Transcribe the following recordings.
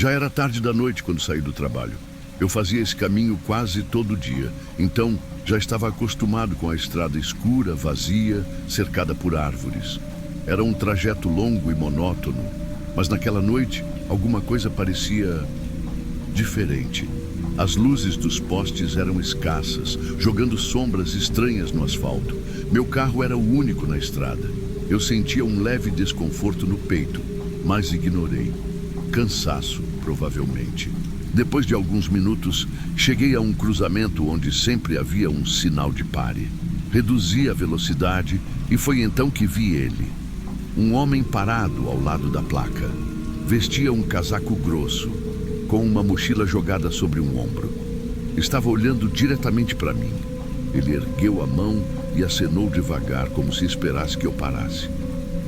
Já era tarde da noite quando saí do trabalho. Eu fazia esse caminho quase todo dia, então já estava acostumado com a estrada escura, vazia, cercada por árvores. Era um trajeto longo e monótono, mas naquela noite alguma coisa parecia diferente. As luzes dos postes eram escassas, jogando sombras estranhas no asfalto. Meu carro era o único na estrada. Eu sentia um leve desconforto no peito, mas ignorei. Cansaço, provavelmente. Depois de alguns minutos, cheguei a um cruzamento onde sempre havia um sinal de pare. Reduzi a velocidade e foi então que vi ele. Um homem parado ao lado da placa. Vestia um casaco grosso, com uma mochila jogada sobre um ombro. Estava olhando diretamente para mim. Ele ergueu a mão e acenou devagar, como se esperasse que eu parasse.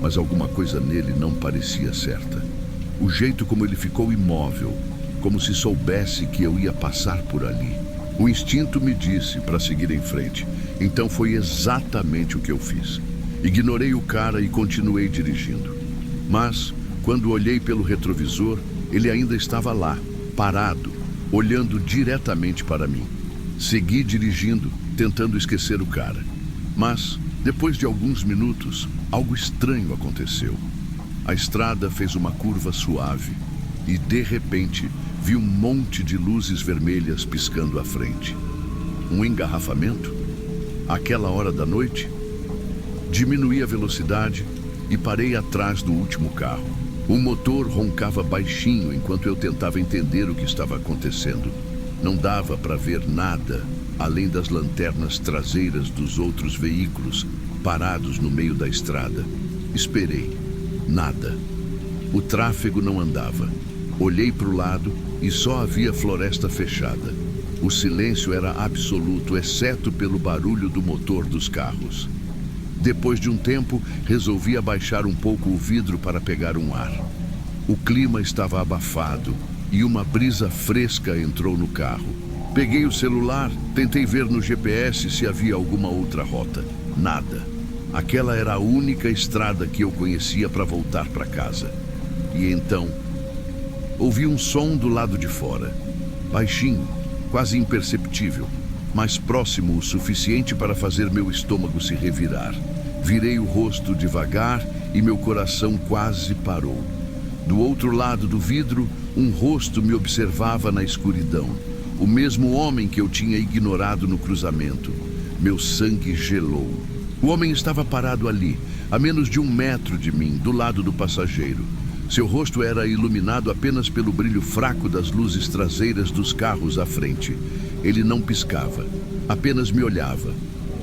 Mas alguma coisa nele não parecia certa. O jeito como ele ficou imóvel, como se soubesse que eu ia passar por ali. O instinto me disse para seguir em frente. Então foi exatamente o que eu fiz. Ignorei o cara e continuei dirigindo. Mas, quando olhei pelo retrovisor, ele ainda estava lá, parado, olhando diretamente para mim. Segui dirigindo, tentando esquecer o cara. Mas, depois de alguns minutos, algo estranho aconteceu. A estrada fez uma curva suave e, de repente, vi um monte de luzes vermelhas piscando à frente. Um engarrafamento? Àquela hora da noite? Diminuí a velocidade e parei atrás do último carro. O motor roncava baixinho enquanto eu tentava entender o que estava acontecendo. Não dava para ver nada além das lanternas traseiras dos outros veículos parados no meio da estrada. Esperei. Nada. O tráfego não andava. Olhei para o lado e só havia floresta fechada. O silêncio era absoluto, exceto pelo barulho do motor dos carros. Depois de um tempo, resolvi abaixar um pouco o vidro para pegar um ar. O clima estava abafado e uma brisa fresca entrou no carro. Peguei o celular, tentei ver no GPS se havia alguma outra rota. Nada. Aquela era a única estrada que eu conhecia para voltar para casa. E então, ouvi um som do lado de fora. Baixinho, quase imperceptível, mas próximo o suficiente para fazer meu estômago se revirar. Virei o rosto devagar e meu coração quase parou. Do outro lado do vidro, um rosto me observava na escuridão. O mesmo homem que eu tinha ignorado no cruzamento. Meu sangue gelou. O homem estava parado ali, a menos de 1 metro de mim, do lado do passageiro. Seu rosto era iluminado apenas pelo brilho fraco das luzes traseiras dos carros à frente. Ele não piscava, apenas me olhava.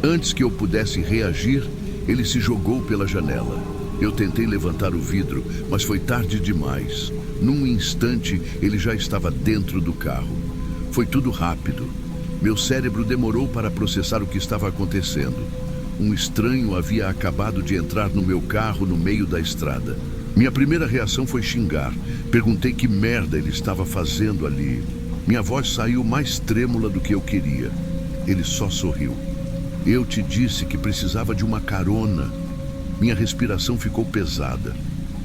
Antes que eu pudesse reagir, ele se jogou pela janela. Eu tentei levantar o vidro, mas foi tarde demais. Num instante, ele já estava dentro do carro. Foi tudo rápido. Meu cérebro demorou para processar o que estava acontecendo. Um estranho havia acabado de entrar no meu carro no meio da estrada. Minha primeira reação foi xingar. Perguntei que merda ele estava fazendo ali. Minha voz saiu mais trêmula do que eu queria. Ele só sorriu. Eu te disse que precisava de uma carona. Minha respiração ficou pesada.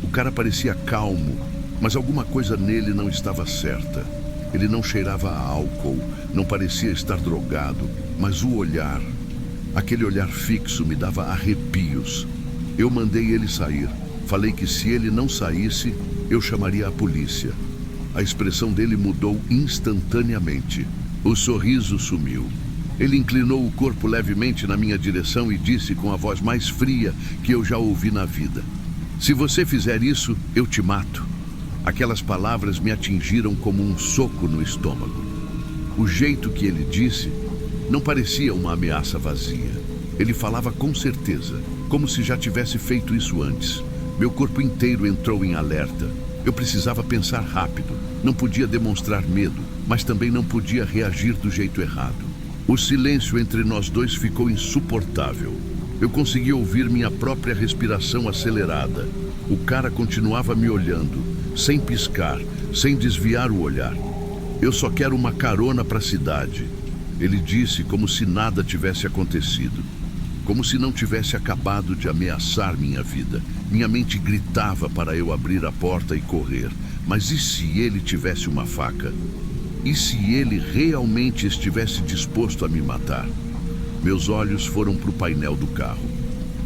O cara parecia calmo, mas alguma coisa nele não estava certa. Ele não cheirava a álcool, não parecia estar drogado, mas o olhar, aquele olhar fixo, me dava arrepios. Eu mandei ele sair. Falei que se ele não saísse, eu chamaria a polícia. A expressão dele mudou instantaneamente. O sorriso sumiu. Ele inclinou o corpo levemente na minha direção e disse com a voz mais fria que eu já ouvi na vida: "Se você fizer isso, eu te mato." Aquelas palavras me atingiram como um soco no estômago. O jeito que ele disse não parecia uma ameaça vazia. Ele falava com certeza, como se já tivesse feito isso antes. Meu corpo inteiro entrou em alerta. Eu precisava pensar rápido. Não podia demonstrar medo, mas também não podia reagir do jeito errado. O silêncio entre nós dois ficou insuportável. Eu consegui ouvir minha própria respiração acelerada. O cara continuava me olhando, sem piscar, sem desviar o olhar. "Eu só quero uma carona para a cidade," ele disse, como se nada tivesse acontecido. Como se não tivesse acabado de ameaçar minha vida. Minha mente gritava para eu abrir a porta e correr, Mas e se ele tivesse uma faca? E se ele realmente estivesse disposto a me matar? Meus olhos foram para o painel do carro.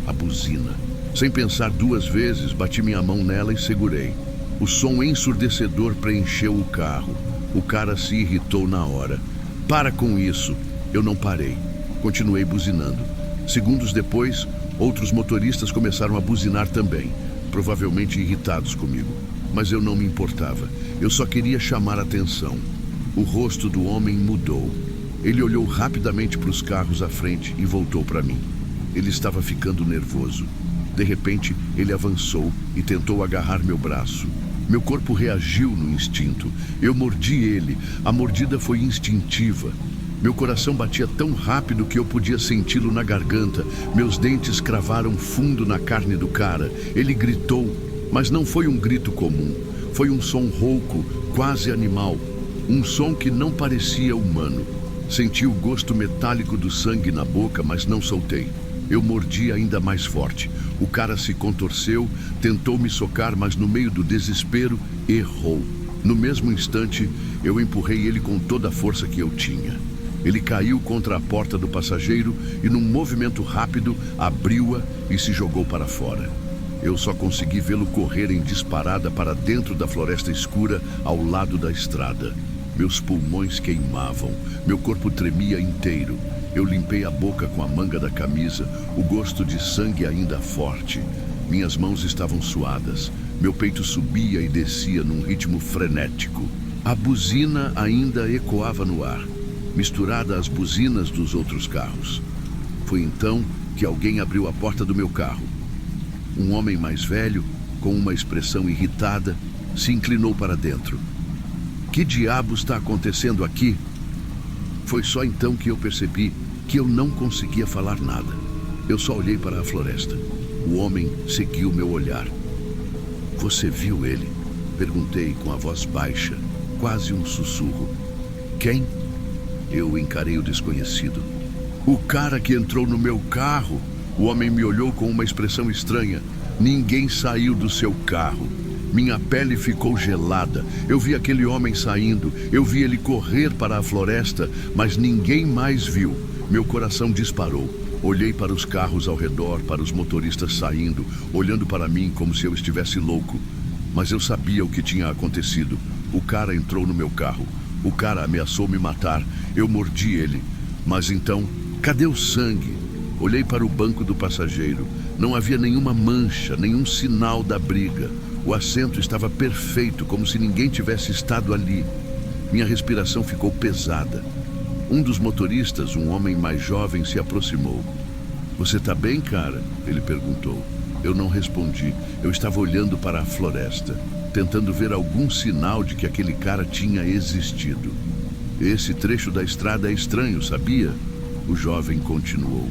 A buzina. Sem pensar duas vezes, bati minha mão nela e segurei. O som ensurdecedor preencheu o carro. O cara se irritou na hora. Para com isso! Eu não parei. Continuei buzinando. Segundos depois, outros motoristas começaram a buzinar também, provavelmente irritados comigo. Mas eu não me importava. Eu só queria chamar a atenção. O rosto do homem mudou. Ele olhou rapidamente para os carros à frente e voltou para mim. Ele estava ficando nervoso. De repente, ele avançou e tentou agarrar meu braço. Meu corpo reagiu no instinto. Eu mordi ele. A mordida foi instintiva. Meu coração batia tão rápido que eu podia senti-lo na garganta. Meus dentes cravaram fundo na carne do cara. Ele gritou, mas não foi um grito comum. Foi um som rouco, quase animal. Um som que não parecia humano. Senti o gosto metálico do sangue na boca, mas não soltei. Eu mordi ainda mais forte. O cara se contorceu, tentou me socar, mas no meio do desespero, errou. No mesmo instante, eu empurrei ele com toda a força que eu tinha. Ele caiu contra a porta do passageiro e, num movimento rápido, abriu-a e se jogou para fora. Eu só consegui vê-lo correr em disparada para dentro da floresta escura ao lado da estrada. Meus pulmões queimavam, meu corpo tremia inteiro. Eu limpei a boca com a manga da camisa, o gosto de sangue ainda forte. Minhas mãos estavam suadas, meu peito subia e descia num ritmo frenético. A buzina ainda ecoava no ar, misturada às buzinas dos outros carros. Foi então que alguém abriu a porta do meu carro. Um homem mais velho, com uma expressão irritada, se inclinou para dentro. Que diabos está acontecendo aqui? Foi só então que eu percebi que eu não conseguia falar nada. Eu só olhei para a floresta. O homem seguiu meu olhar. Você viu ele? Perguntei com a voz baixa, quase um sussurro. Quem? Eu encarei o desconhecido. O cara que entrou no meu carro. O homem me olhou com uma expressão estranha. Ninguém saiu do seu carro. Minha pele ficou gelada. Eu vi aquele homem saindo. Eu vi ele correr para a floresta, mas ninguém mais viu. Meu coração disparou. Olhei para os carros ao redor, para os motoristas saindo, olhando para mim como se eu estivesse louco. Mas eu sabia o que tinha acontecido. O cara entrou no meu carro. O cara ameaçou me matar. Eu mordi ele. Mas então, cadê o sangue? Olhei para o banco do passageiro. Não havia nenhuma mancha, nenhum sinal da briga. O assento estava perfeito, como se ninguém tivesse estado ali. Minha respiração ficou pesada. Um dos motoristas, um homem mais jovem, se aproximou. Você está bem, cara? Ele perguntou. Eu não respondi. Eu estava olhando para a floresta, tentando ver algum sinal de que aquele cara tinha existido. Esse trecho da estrada é estranho, sabia? O jovem continuou.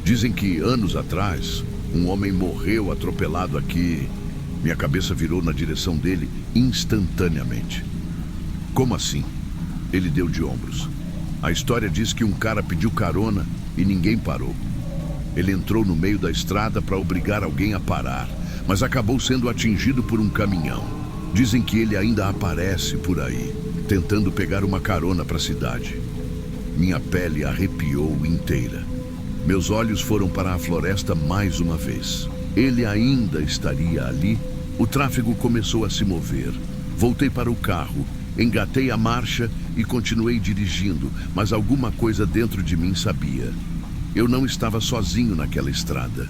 Dizem que, anos atrás, um homem morreu atropelado aqui. Minha cabeça virou na direção dele instantaneamente. Como assim? Ele deu de ombros. A história diz que um cara pediu carona e ninguém parou. Ele entrou no meio da estrada para obrigar alguém a parar, mas acabou sendo atingido por um caminhão. Dizem que ele ainda aparece por aí, tentando pegar uma carona para a cidade. Minha pele arrepiou inteira. Meus olhos foram para a floresta mais uma vez. Ele ainda estaria ali? O tráfego começou a se mover. Voltei para o carro, engatei a marcha e continuei dirigindo, mas alguma coisa dentro de mim sabia. Eu não estava sozinho naquela estrada.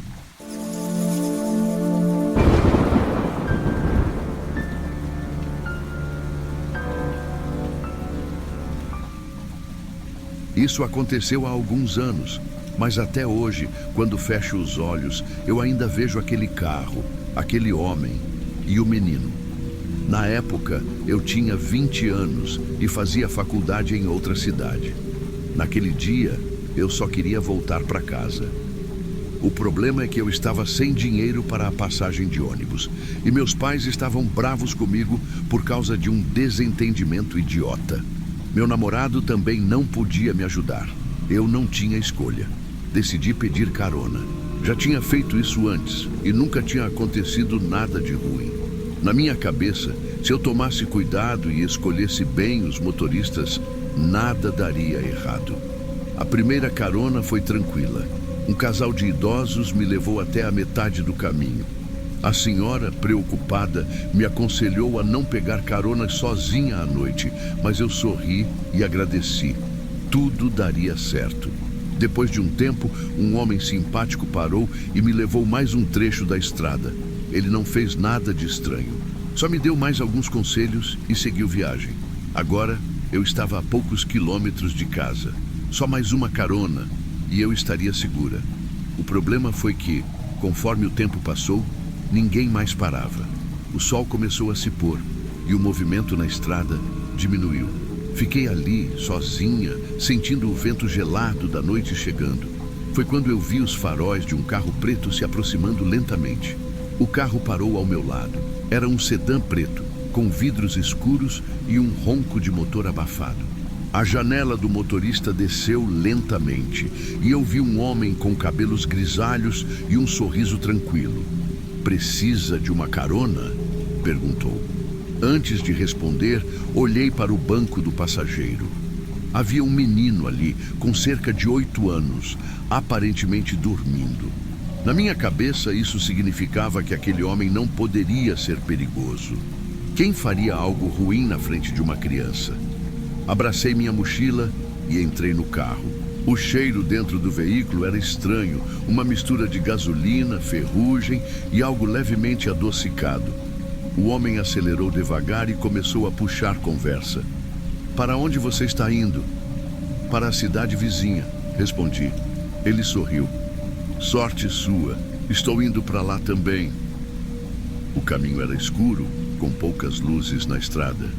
Isso aconteceu há alguns anos, mas até hoje, quando fecho os olhos, eu ainda vejo aquele carro, aquele homem e o menino. Na época, eu tinha 20 anos e fazia faculdade em outra cidade. Naquele dia, eu só queria voltar para casa. O problema é que eu estava sem dinheiro para a passagem de ônibus e meus pais estavam bravos comigo por causa de um desentendimento idiota. Meu namorado também não podia me ajudar. Eu não tinha escolha. Decidi pedir carona. Já tinha feito isso antes e nunca tinha acontecido nada de ruim. Na minha cabeça, se eu tomasse cuidado e escolhesse bem os motoristas, nada daria errado. A primeira carona foi tranquila. Um casal de idosos me levou até a metade do caminho. A senhora, preocupada, me aconselhou a não pegar carona sozinha à noite, mas eu sorri e agradeci. Tudo daria certo. Depois de um tempo, um homem simpático parou e me levou mais um trecho da estrada. Ele não fez nada de estranho. Só me deu mais alguns conselhos e seguiu viagem. Agora, eu estava a poucos quilômetros de casa. Só mais uma carona e eu estaria segura. O problema foi que, conforme o tempo passou, ninguém mais parava. O sol começou a se pôr e o movimento na estrada diminuiu. Fiquei ali, sozinha, sentindo o vento gelado da noite chegando. Foi quando eu vi os faróis de um carro preto se aproximando lentamente. O carro parou ao meu lado. Era um sedã preto, com vidros escuros e um ronco de motor abafado. A janela do motorista desceu lentamente e eu vi um homem com cabelos grisalhos e um sorriso tranquilo. "Precisa de uma carona?" perguntou. Antes de responder, olhei para o banco do passageiro. Havia um menino ali, com cerca de 8 anos, aparentemente dormindo. Na minha cabeça, isso significava que aquele homem não poderia ser perigoso. Quem faria algo ruim na frente de uma criança? Abracei minha mochila e entrei no carro. O cheiro dentro do veículo era estranho, uma mistura de gasolina, ferrugem e algo levemente adocicado. O homem acelerou devagar e começou a puxar conversa. "Para onde você está indo?" "Para a cidade vizinha", respondi. Ele sorriu. "Sorte sua, estou indo para lá também." O caminho era escuro, com poucas luzes na estrada.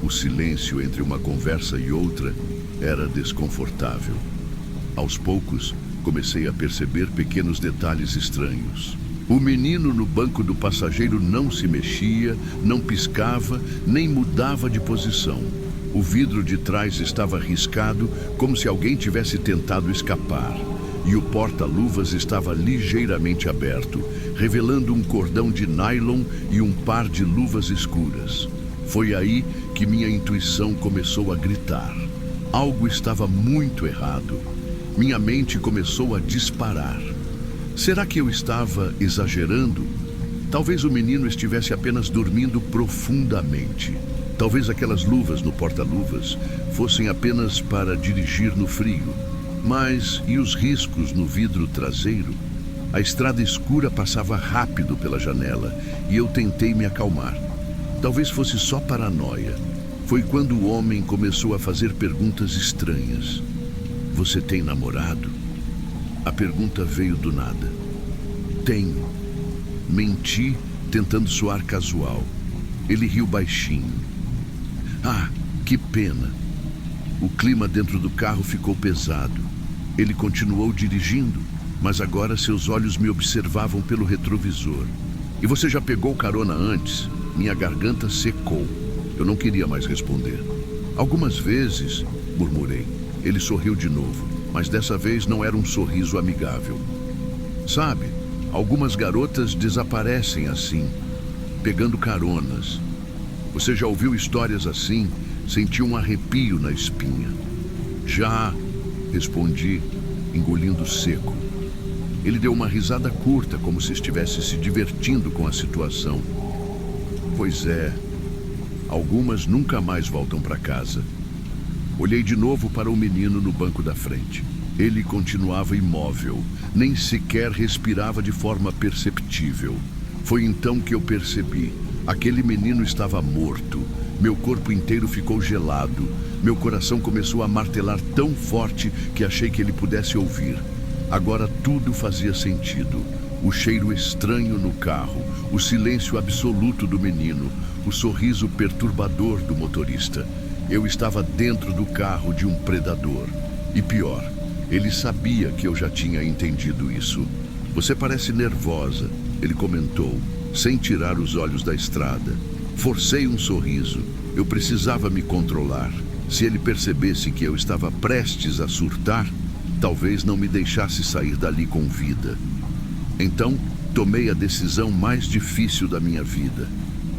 O silêncio entre uma conversa e outra era desconfortável. Aos poucos, comecei a perceber pequenos detalhes estranhos. O menino no banco do passageiro não se mexia, não piscava, nem mudava de posição. O vidro de trás estava riscado, como se alguém tivesse tentado escapar. E o porta-luvas estava ligeiramente aberto, revelando um cordão de nylon e um par de luvas escuras. Foi aí que minha intuição começou a gritar. Algo estava muito errado. Minha mente começou a disparar. Será que eu estava exagerando? Talvez o menino estivesse apenas dormindo profundamente. Talvez aquelas luvas no porta-luvas fossem apenas para dirigir no frio. Mas e os riscos no vidro traseiro? A estrada escura passava rápido pela janela e eu tentei me acalmar. Talvez fosse só paranoia. Foi quando o homem começou a fazer perguntas estranhas. "Você tem namorado?" A pergunta veio do nada. "Tenho." Menti, tentando soar casual. Ele riu baixinho. "Ah, que pena." O clima dentro do carro ficou pesado. Ele continuou dirigindo, mas agora seus olhos me observavam pelo retrovisor. "E você já pegou carona antes?" Minha garganta secou. Eu não queria mais responder. "Algumas vezes", murmurei. Ele sorriu de novo, mas dessa vez não era um sorriso amigável. "Sabe, algumas garotas desaparecem assim, pegando caronas. Você já ouviu histórias assim?" Senti um arrepio na espinha. "Já", respondi, engolindo seco. Ele deu uma risada curta, como se estivesse se divertindo com a situação. "Pois é, algumas nunca mais voltam para casa." Olhei de novo para o menino no banco da frente. Ele continuava imóvel, nem sequer respirava de forma perceptível. Foi então que eu percebi. Aquele menino estava morto. Meu corpo inteiro ficou gelado. Meu coração começou a martelar tão forte que achei que ele pudesse ouvir. Agora tudo fazia sentido. O cheiro estranho no carro, o silêncio absoluto do menino, o sorriso perturbador do motorista. Eu estava dentro do carro de um predador. E pior, ele sabia que eu já tinha entendido isso. "Você parece nervosa", ele comentou, sem tirar os olhos da estrada. Forcei um sorriso. Eu precisava me controlar. Se ele percebesse que eu estava prestes a surtar, talvez não me deixasse sair dali com vida. Então, tomei a decisão mais difícil da minha vida.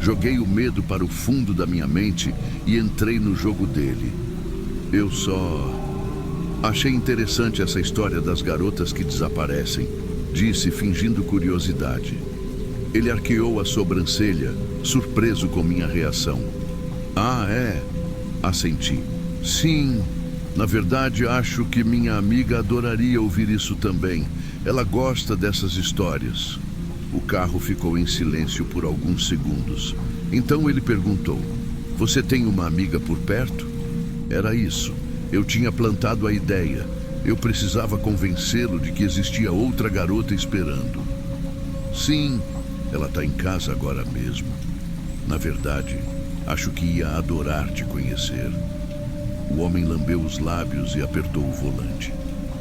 Joguei o medo para o fundo da minha mente e entrei no jogo dele. Eu só achei interessante essa história das garotas que desaparecem, disse, fingindo curiosidade. Ele arqueou a sobrancelha, surpreso com minha reação. Ah, é? Assenti. Sim, na verdade acho que minha amiga adoraria ouvir isso também. Ela gosta dessas histórias. O carro ficou em silêncio por alguns segundos. Então ele perguntou: você tem uma amiga por perto? Era isso. Eu tinha plantado a ideia. Eu precisava convencê-lo de que existia outra garota esperando. Sim, ela está em casa agora mesmo. Na verdade, acho que ia adorar te conhecer. O homem lambeu os lábios e apertou o volante.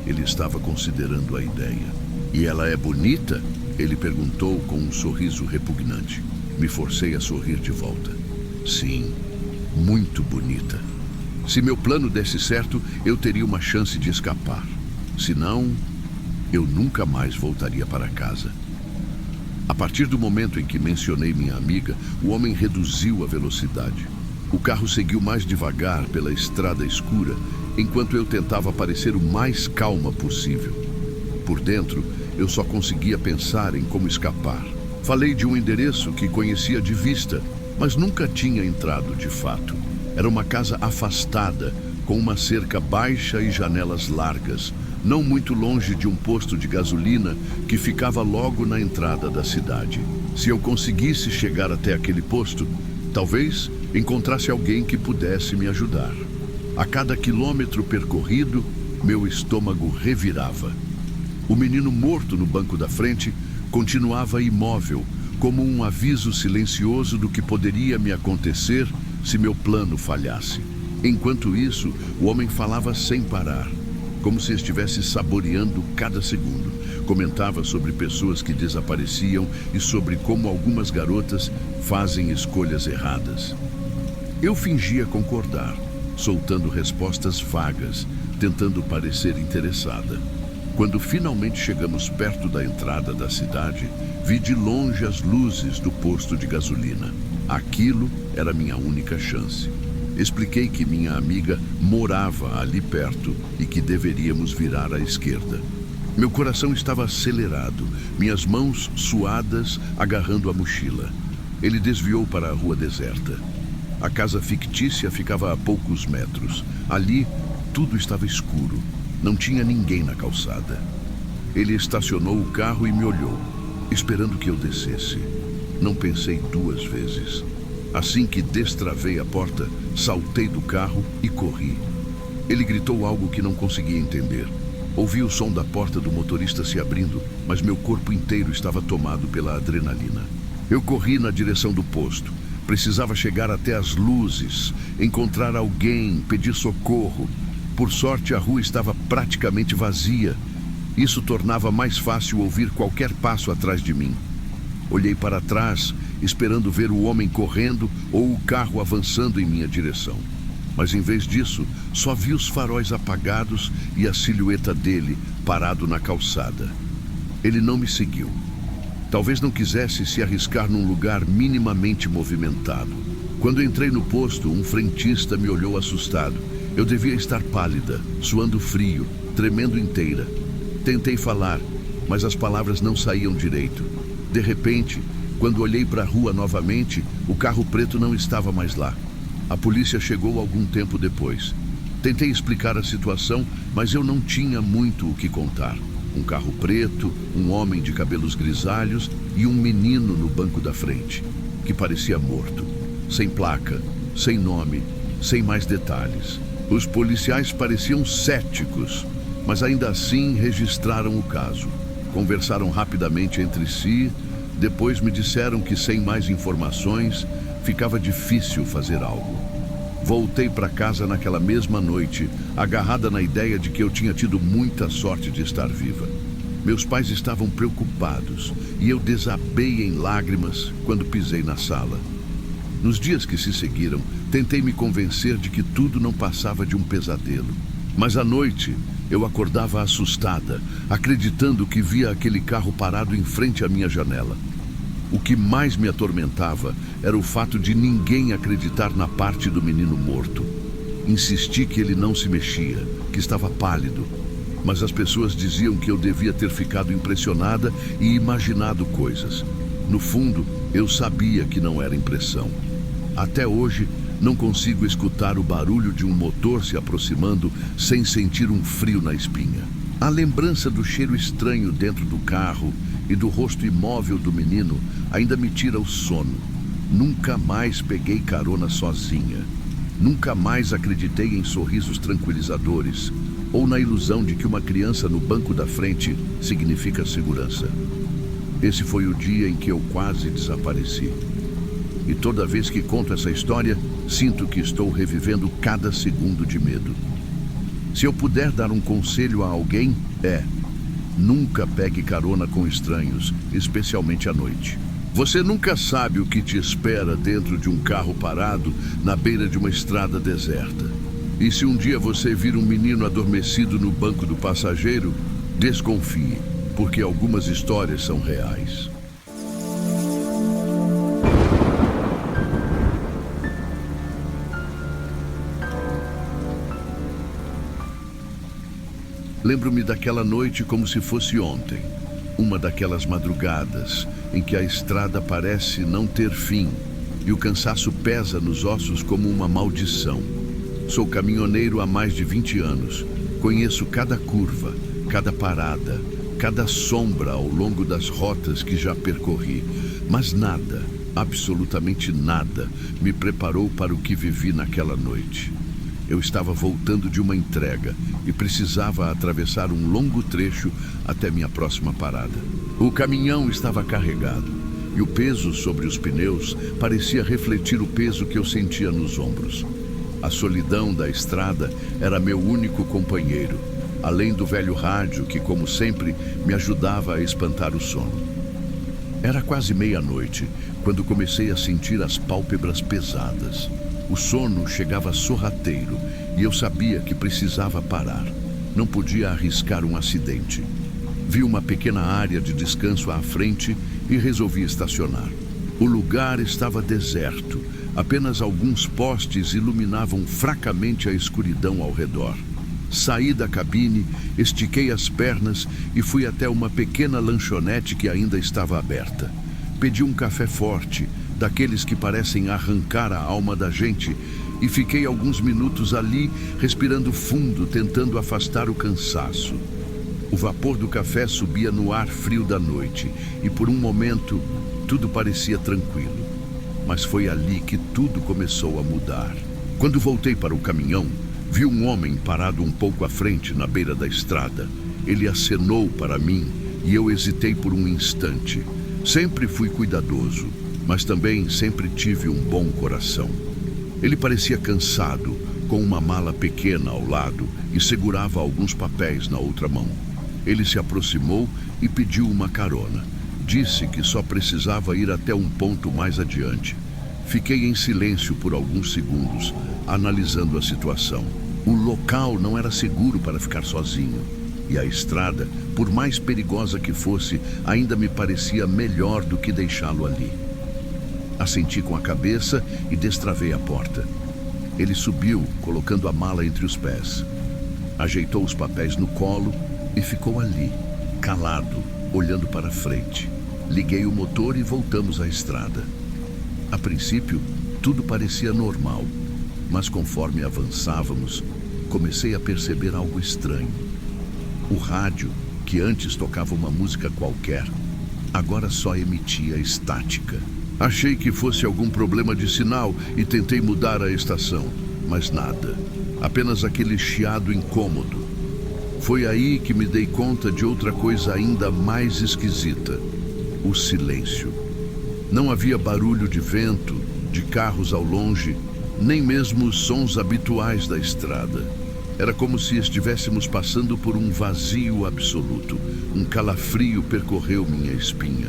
Ele estava considerando a ideia. E ela é bonita? Ele perguntou com um sorriso repugnante. Me forcei a sorrir de volta. Sim, muito bonita. Se meu plano desse certo, eu teria uma chance de escapar. Se não, eu nunca mais voltaria para casa. A partir do momento em que mencionei minha amiga, o homem reduziu a velocidade. O carro seguiu mais devagar pela estrada escura, enquanto eu tentava parecer o mais calma possível. Por dentro, eu só conseguia pensar em como escapar. Falei de um endereço que conhecia de vista, mas nunca tinha entrado de fato. Era uma casa afastada, com uma cerca baixa e janelas largas, não muito longe de um posto de gasolina que ficava logo na entrada da cidade. Se eu conseguisse chegar até aquele posto, talvez encontrasse alguém que pudesse me ajudar. A cada quilômetro percorrido, meu estômago revirava. O menino morto no banco da frente continuava imóvel, como um aviso silencioso do que poderia me acontecer se meu plano falhasse. Enquanto isso, o homem falava sem parar, como se estivesse saboreando cada segundo. Comentava sobre pessoas que desapareciam e sobre como algumas garotas fazem escolhas erradas. Eu fingia concordar, soltando respostas vagas, tentando parecer interessada. Quando finalmente chegamos perto da entrada da cidade, vi de longe as luzes do posto de gasolina. Aquilo era minha única chance. Expliquei que minha amiga morava ali perto e que deveríamos virar à esquerda. Meu coração estava acelerado, minhas mãos suadas agarrando a mochila. Ele desviou para a rua deserta. A casa fictícia ficava a poucos metros. Ali, tudo estava escuro. Não tinha ninguém na calçada. Ele estacionou o carro e me olhou, esperando que eu descesse. Não pensei duas vezes. Assim que destravei a porta, saltei do carro e corri. Ele gritou algo que não conseguia entender. Ouvi o som da porta do motorista se abrindo, mas meu corpo inteiro estava tomado pela adrenalina. Eu corri na direção do posto. Precisava chegar até as luzes, encontrar alguém, pedir socorro. Por sorte, a rua estava praticamente vazia. Isso tornava mais fácil ouvir qualquer passo atrás de mim. Olhei para trás, esperando ver o homem correndo ou o carro avançando em minha direção. Mas em vez disso, só vi os faróis apagados e a silhueta dele parado na calçada. Ele não me seguiu. Talvez não quisesse se arriscar num lugar minimamente movimentado. Quando entrei no posto, um frentista me olhou assustado. Eu devia estar pálida, suando frio, tremendo inteira. Tentei falar, mas as palavras não saíam direito. De repente, quando olhei para a rua novamente, o carro preto não estava mais lá. A polícia chegou algum tempo depois. Tentei explicar a situação, mas eu não tinha muito o que contar. Um carro preto, um homem de cabelos grisalhos e um menino no banco da frente, que parecia morto. Sem placa, sem nome, sem mais detalhes. Os policiais pareciam céticos, mas ainda assim registraram o caso. Conversaram rapidamente entre si, depois me disseram que sem mais informações ficava difícil fazer algo. Voltei para casa naquela mesma noite, agarrada na ideia de que eu tinha tido muita sorte de estar viva. Meus pais estavam preocupados e eu desabei em lágrimas quando pisei na sala. Nos dias que se seguiram, tentei me convencer de que tudo não passava de um pesadelo. Mas à noite, eu acordava assustada, acreditando que via aquele carro parado em frente à minha janela. O que mais me atormentava era o fato de ninguém acreditar na parte do menino morto. Insisti que ele não se mexia, que estava pálido, mas as pessoas diziam que eu devia ter ficado impressionada e imaginado coisas. No fundo, eu sabia que não era impressão. Até hoje, não consigo escutar o barulho de um motor se aproximando sem sentir um frio na espinha. A lembrança do cheiro estranho dentro do carro e do rosto imóvel do menino ainda me tira o sono. Nunca mais peguei carona sozinha. Nunca mais acreditei em sorrisos tranquilizadores ou na ilusão de que uma criança no banco da frente significa segurança. Esse foi o dia em que eu quase desapareci. E toda vez que conto essa história, sinto que estou revivendo cada segundo de medo. Se eu puder dar um conselho a alguém, nunca pegue carona com estranhos, especialmente à noite. Você nunca sabe o que te espera dentro de um carro parado na beira de uma estrada deserta. E se um dia você vir um menino adormecido no banco do passageiro, desconfie, porque algumas histórias são reais. Lembro-me daquela noite como se fosse ontem. Uma daquelas madrugadas em que a estrada parece não ter fim e o cansaço pesa nos ossos como uma maldição. Sou caminhoneiro há mais de 20 anos. Conheço cada curva, cada parada, cada sombra ao longo das rotas que já percorri. Mas nada, absolutamente nada, me preparou para o que vivi naquela noite. Eu estava voltando de uma entrega e precisava atravessar um longo trecho até minha próxima parada. O caminhão estava carregado e o peso sobre os pneus parecia refletir o peso que eu sentia nos ombros. A solidão da estrada era meu único companheiro, além do velho rádio que, como sempre, me ajudava a espantar o sono. Era quase meia-noite quando comecei a sentir as pálpebras pesadas. O sono chegava sorrateiro e eu sabia que precisava parar. Não podia arriscar um acidente. Vi uma pequena área de descanso à frente e resolvi estacionar. O lugar estava deserto. Apenas alguns postes iluminavam fracamente a escuridão ao redor. Saí da cabine, estiquei as pernas e fui até uma pequena lanchonete que ainda estava aberta. Pedi um café forte, daqueles que parecem arrancar a alma da gente, e fiquei alguns minutos ali, respirando fundo, tentando afastar o cansaço. O vapor do café subia no ar frio da noite, e por um momento tudo parecia tranquilo. Mas foi ali que tudo começou a mudar. Quando voltei para o caminhão, vi um homem parado um pouco à frente, na beira da estrada. Ele acenou para mim e eu hesitei por um instante. Sempre fui cuidadoso, mas também sempre tive um bom coração. Ele parecia cansado, com uma mala pequena ao lado e segurava alguns papéis na outra mão. Ele se aproximou e pediu uma carona. Disse que só precisava ir até um ponto mais adiante. Fiquei em silêncio por alguns segundos, analisando a situação. O local não era seguro para ficar sozinho. E a estrada, por mais perigosa que fosse, ainda me parecia melhor do que deixá-lo ali. Assenti com a cabeça e destravei a porta. Ele subiu, colocando a mala entre os pés. Ajeitou os papéis no colo e ficou ali, calado, olhando para frente. Liguei o motor e voltamos à estrada. A princípio, tudo parecia normal, mas conforme avançávamos, comecei a perceber algo estranho. O rádio, que antes tocava uma música qualquer, agora só emitia estática. Achei que fosse algum problema de sinal e tentei mudar a estação, mas nada. Apenas aquele chiado incômodo. Foi aí que me dei conta de outra coisa ainda mais esquisita: o silêncio. Não havia barulho de vento, de carros ao longe, nem mesmo os sons habituais da estrada. Era como se estivéssemos passando por um vazio absoluto. Um calafrio percorreu minha espinha.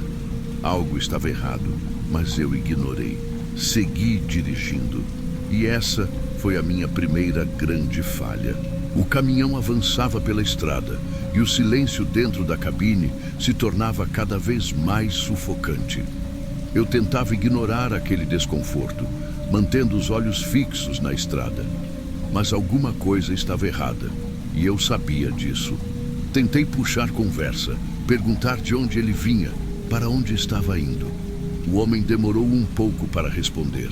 Algo estava errado, mas eu ignorei. Segui dirigindo. E essa foi a minha primeira grande falha. O caminhão avançava pela estrada e o silêncio dentro da cabine se tornava cada vez mais sufocante. Eu tentava ignorar aquele desconforto, mantendo os olhos fixos na estrada. Mas alguma coisa estava errada, e eu sabia disso. Tentei puxar conversa, perguntar de onde ele vinha, para onde estava indo. O homem demorou um pouco para responder.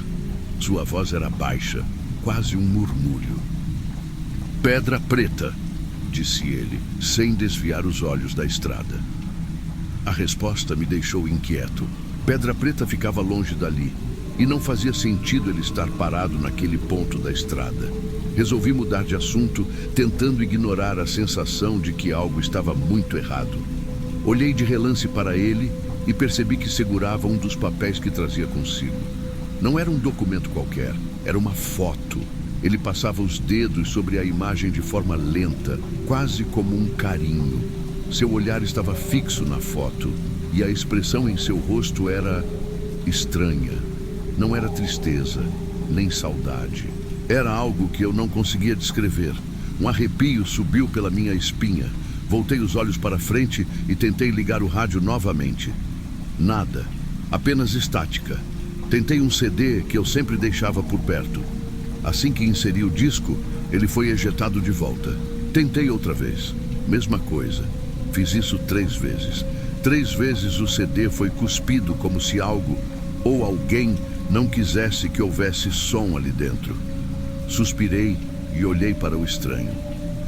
Sua voz era baixa, quase um murmúrio. "Pedra Preta", disse ele, sem desviar os olhos da estrada. A resposta me deixou inquieto. Pedra Preta ficava longe dali, e não fazia sentido ele estar parado naquele ponto da estrada. Resolvi mudar de assunto, tentando ignorar a sensação de que algo estava muito errado. Olhei de relance para ele e percebi que segurava um dos papéis que trazia consigo. Não era um documento qualquer, era uma foto. Ele passava os dedos sobre a imagem de forma lenta, quase como um carinho. Seu olhar estava fixo na foto e a expressão em seu rosto era estranha. Não era tristeza, nem saudade. Era algo que eu não conseguia descrever. Um arrepio subiu pela minha espinha. Voltei os olhos para frente e tentei ligar o rádio novamente. Nada, apenas estática. Tentei um CD que eu sempre deixava por perto. Assim que inseri o disco, ele foi ejetado de volta. Tentei outra vez. Mesma coisa. Fiz isso 3 vezes. 3 vezes o CD foi cuspido como se algo ou alguém não quisesse que houvesse som ali dentro. Suspirei e olhei para o estranho.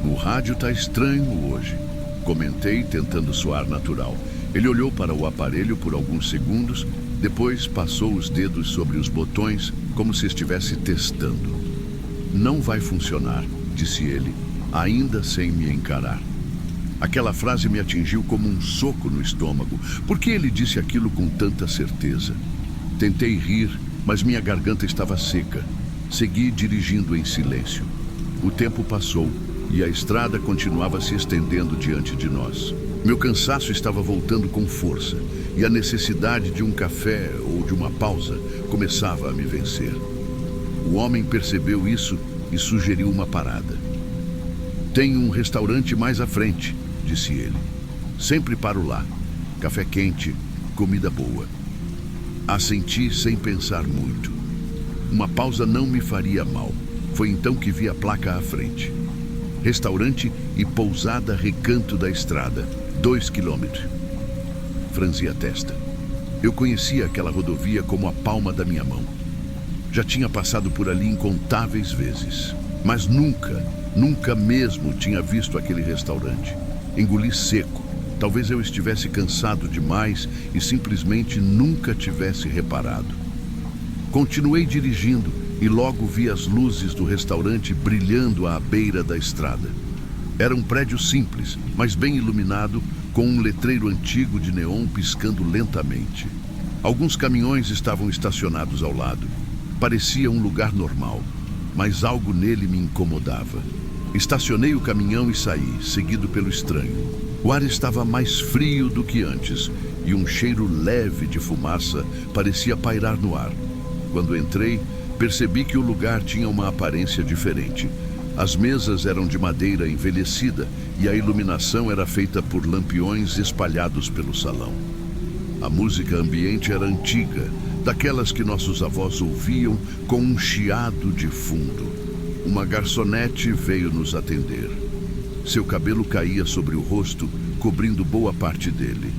"O rádio tá estranho hoje", comentei, tentando soar natural. Ele olhou para o aparelho por alguns segundos, depois passou os dedos sobre os botões como se estivesse testando. "Não vai funcionar", disse ele, ainda sem me encarar. Aquela frase me atingiu como um soco no estômago. Por que ele disse aquilo com tanta certeza? Tentei rir, mas minha garganta estava seca. Segui dirigindo em silêncio. O tempo passou e a estrada continuava se estendendo diante de nós. Meu cansaço estava voltando com força e a necessidade de um café ou de uma pausa começava a me vencer. O homem percebeu isso e sugeriu uma parada. "Tem um restaurante mais à frente", disse ele. "Sempre paro lá. Café quente, comida boa." Assenti sem pensar muito. Uma pausa não me faria mal. Foi então que vi a placa à frente. Restaurante e pousada Recanto da Estrada, 2 quilômetros. Franzi a testa. Eu conhecia aquela rodovia como a palma da minha mão. Já tinha passado por ali incontáveis vezes, mas nunca mesmo tinha visto aquele restaurante. Engoli seco. Talvez eu estivesse cansado demais e simplesmente nunca tivesse reparado. Continuei dirigindo e logo vi as luzes do restaurante brilhando à beira da estrada. Era um prédio simples, mas bem iluminado, com um letreiro antigo de neon piscando lentamente. Alguns caminhões estavam estacionados ao lado. Parecia um lugar normal, mas algo nele me incomodava. Estacionei o caminhão e saí, seguido pelo estranho. O ar estava mais frio do que antes e um cheiro leve de fumaça parecia pairar no ar. Quando entrei, percebi que o lugar tinha uma aparência diferente. As mesas eram de madeira envelhecida e a iluminação era feita por lampiões espalhados pelo salão. A música ambiente era antiga, daquelas que nossos avós ouviam com um chiado de fundo. Uma garçonete veio nos atender. Seu cabelo caía sobre o rosto, cobrindo boa parte dele.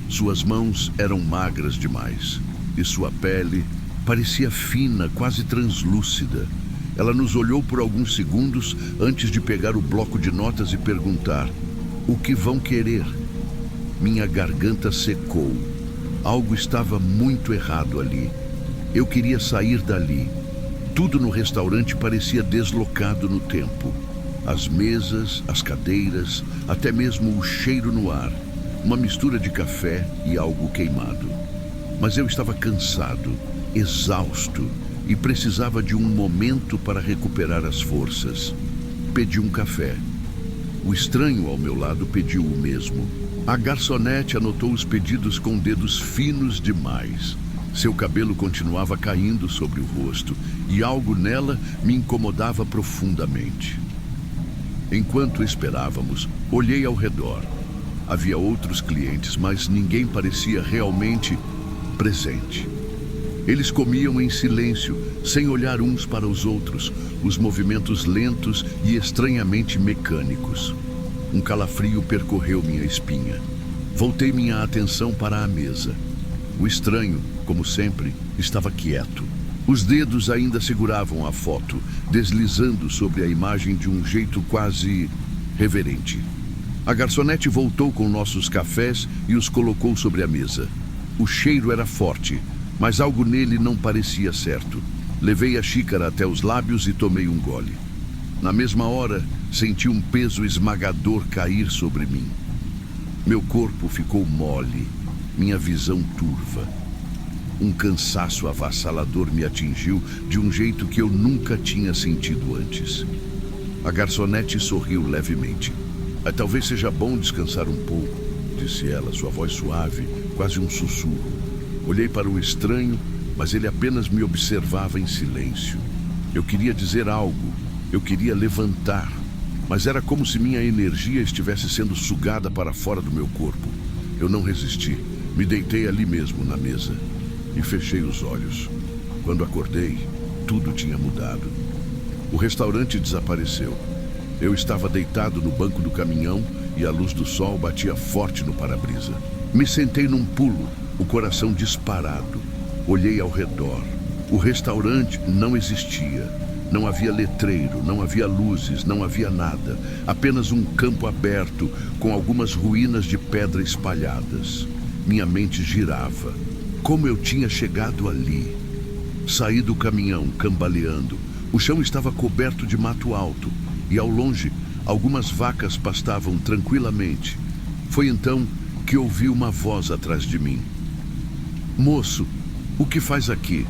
Suas mãos eram magras demais e sua pele parecia fina, quase translúcida. Ela nos olhou por alguns segundos antes de pegar o bloco de notas e perguntar: "O que vão querer?" Minha garganta secou. Algo estava muito errado ali. Eu queria sair dali. Tudo no restaurante parecia deslocado no tempo. As mesas, as cadeiras, até mesmo o cheiro no ar. Uma mistura de café e algo queimado. Mas eu estava cansado, exausto e precisava de um momento para recuperar as forças. Pedi um café. O estranho ao meu lado pediu o mesmo. A garçonete anotou os pedidos com dedos finos demais. Seu cabelo continuava caindo sobre o rosto e algo nela me incomodava profundamente. Enquanto esperávamos, olhei ao redor. Havia outros clientes, mas ninguém parecia realmente presente. Eles comiam em silêncio, sem olhar uns para os outros, os movimentos lentos e estranhamente mecânicos. Um calafrio percorreu minha espinha. Voltei minha atenção para a mesa. O estranho, como sempre, estava quieto. Os dedos ainda seguravam a foto, deslizando sobre a imagem de um jeito quase reverente. A garçonete voltou com nossos cafés e os colocou sobre a mesa. O cheiro era forte, mas algo nele não parecia certo. Levei a xícara até os lábios e tomei um gole. Na mesma hora, senti um peso esmagador cair sobre mim. Meu corpo ficou mole, minha visão turva. Um cansaço avassalador me atingiu de um jeito que eu nunca tinha sentido antes. A garçonete sorriu levemente. Talvez seja bom descansar um pouco, disse ela, sua voz suave, quase um sussurro. Olhei para o estranho, mas ele apenas me observava em silêncio. Eu queria dizer algo, eu queria levantar, mas era como se minha energia estivesse sendo sugada para fora do meu corpo. Eu não resisti, me deitei ali mesmo na mesa e fechei os olhos. Quando acordei, tudo tinha mudado. O restaurante desapareceu. Eu estava deitado no banco do caminhão e a luz do sol batia forte no para-brisa. Me sentei num pulo, o coração disparado. Olhei ao redor. O restaurante não existia. Não havia letreiro, não havia luzes, não havia nada. Apenas um campo aberto com algumas ruínas de pedra espalhadas. Minha mente girava. Como eu tinha chegado ali? Saí do caminhão, cambaleando. O chão estava coberto de mato alto e, ao longe, algumas vacas pastavam tranquilamente. Foi então que ouvi uma voz atrás de mim. Moço, o que faz aqui?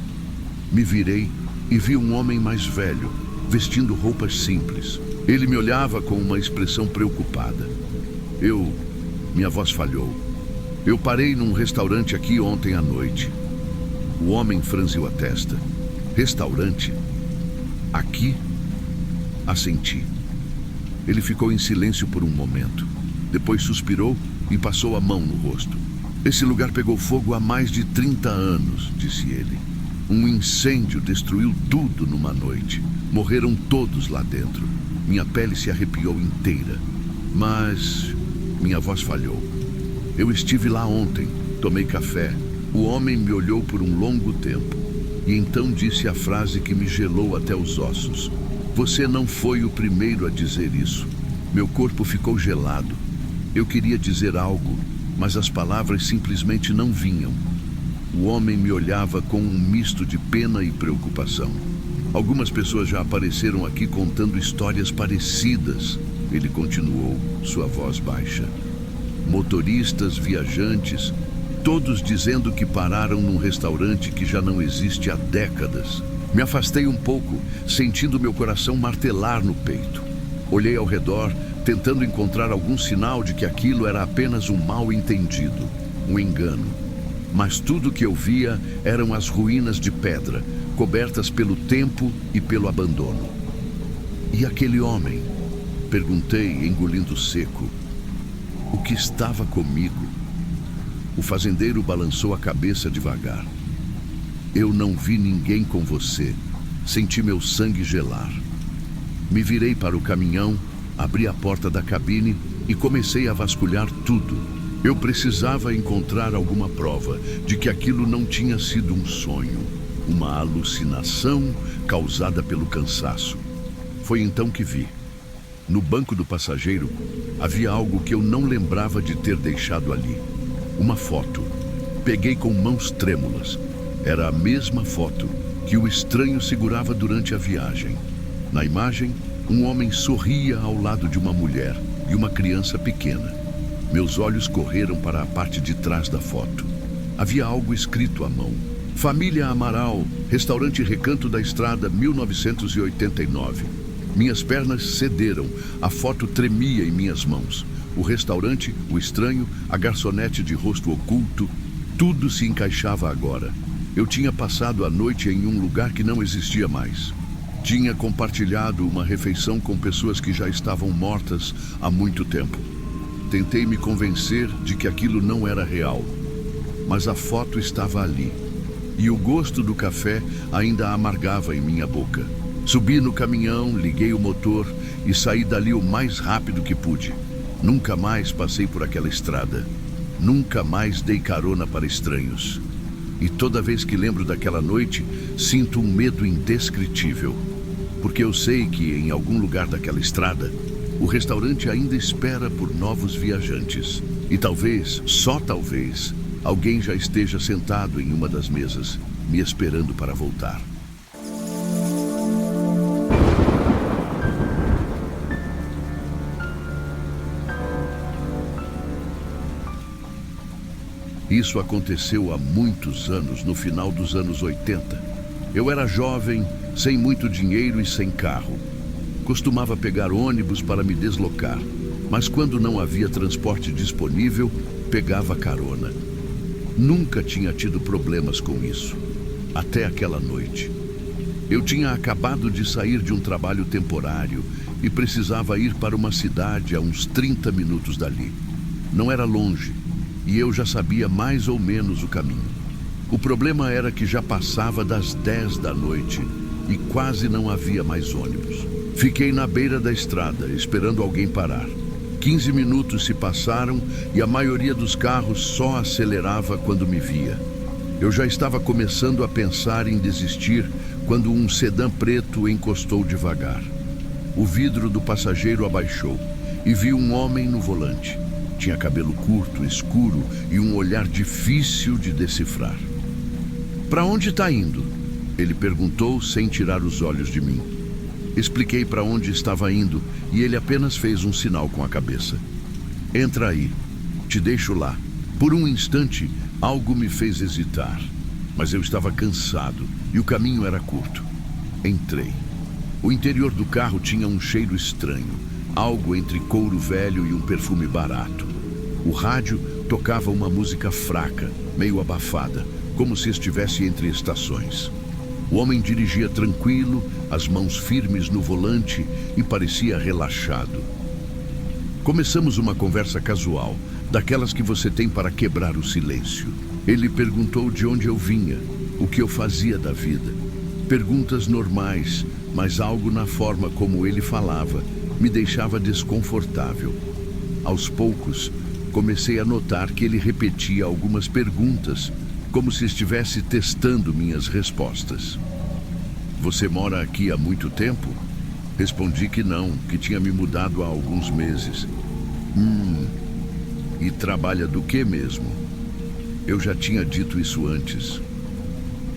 Me virei e vi um homem mais velho, vestindo roupas simples. Ele me olhava com uma expressão preocupada. Minha voz falhou. Eu parei num restaurante aqui ontem à noite. O homem franziu a testa. Restaurante? Aqui? Assenti. Ele ficou em silêncio por um momento. Depois suspirou e passou a mão no rosto. Esse lugar pegou fogo há mais de 30 anos, disse ele. Um incêndio destruiu tudo numa noite. Morreram todos lá dentro. Minha pele se arrepiou inteira. Mas minha voz falhou. Eu estive lá ontem, tomei café. O homem me olhou por um longo tempo. E então disse a frase que me gelou até os ossos. Você não foi o primeiro a dizer isso. Meu corpo ficou gelado. Eu queria dizer algo, mas as palavras simplesmente não vinham. O homem me olhava com um misto de pena e preocupação. Algumas pessoas já apareceram aqui contando histórias parecidas, ele continuou, sua voz baixa. Motoristas, viajantes, todos dizendo que pararam num restaurante que já não existe há décadas. Me afastei um pouco, sentindo meu coração martelar no peito. Olhei ao redor, tentando encontrar algum sinal de que aquilo era apenas um mal-entendido, um engano. Mas tudo que eu via eram as ruínas de pedra, cobertas pelo tempo e pelo abandono. E aquele homem? Perguntei, engolindo seco. O que estava comigo? O fazendeiro balançou a cabeça devagar. Eu não vi ninguém com você. Senti meu sangue gelar. Me virei para o caminhão, abri a porta da cabine e comecei a vasculhar tudo. Eu precisava encontrar alguma prova de que aquilo não tinha sido um sonho, uma alucinação causada pelo cansaço. Foi então que vi. No banco do passageiro havia algo que eu não lembrava de ter deixado ali. Uma foto. Peguei com mãos trêmulas. Era a mesma foto que o estranho segurava durante a viagem. Na imagem, um homem sorria ao lado de uma mulher e uma criança pequena. Meus olhos correram para a parte de trás da foto. Havia algo escrito à mão. Família Amaral, restaurante Recanto da Estrada, 1989. Minhas pernas cederam, a foto tremia em minhas mãos. O restaurante, o estranho, a garçonete de rosto oculto, tudo se encaixava agora. Eu tinha passado a noite em um lugar que não existia mais. Tinha compartilhado uma refeição com pessoas que já estavam mortas há muito tempo. Tentei me convencer de que aquilo não era real. mas a foto estava ali. E o gosto do café ainda amargava em minha boca. Subi no caminhão, liguei o motor e saí dali o mais rápido que pude. Nunca mais passei por aquela estrada. Nunca mais dei carona para estranhos. E toda vez que lembro daquela noite, sinto um medo indescritível. Porque eu sei que em algum lugar daquela estrada, o restaurante ainda espera por novos viajantes. E talvez, só talvez, alguém já esteja sentado em uma das mesas, me esperando para voltar. Isso aconteceu há muitos anos, no final dos anos 80. Eu era jovem, sem muito dinheiro e sem carro. Costumava pegar ônibus para me deslocar, mas quando não havia transporte disponível, pegava carona. Nunca tinha tido problemas com isso, até aquela noite. Eu tinha acabado de sair de um trabalho temporário e precisava ir para uma cidade a uns 30 minutos dali. Não era longe, e eu já sabia mais ou menos o caminho. O problema era que já passava das 10 da noite e quase não havia mais ônibus. Fiquei na beira da estrada, esperando alguém parar. 15 minutos se passaram e a maioria dos carros só acelerava quando me via. Eu já estava começando a pensar em desistir quando um sedã preto encostou devagar. O vidro do passageiro abaixou e vi um homem no volante. Tinha cabelo curto, escuro e um olhar difícil de decifrar. "Para onde está indo?" Ele perguntou sem tirar os olhos de mim. Expliquei para onde estava indo e ele apenas fez um sinal com a cabeça. "Entra aí, te deixo lá." Por um instante, algo me fez hesitar, mas eu estava cansado e o caminho era curto. Entrei. O interior do carro tinha um cheiro estranho, algo entre couro velho e um perfume barato. O rádio tocava uma música fraca, meio abafada, como se estivesse entre estações. O homem dirigia tranquilo, as mãos firmes no volante e parecia relaxado. Começamos uma conversa casual, daquelas que você tem para quebrar o silêncio. Ele perguntou de onde eu vinha, o que eu fazia da vida. Perguntas normais, mas algo na forma como ele falava me deixava desconfortável. Aos poucos, comecei a notar que ele repetia algumas perguntas, como se estivesse testando minhas respostas. "Você mora aqui há muito tempo?" Respondi que não, que tinha me mudado há alguns meses. E trabalha do que mesmo?" Eu já tinha dito isso antes.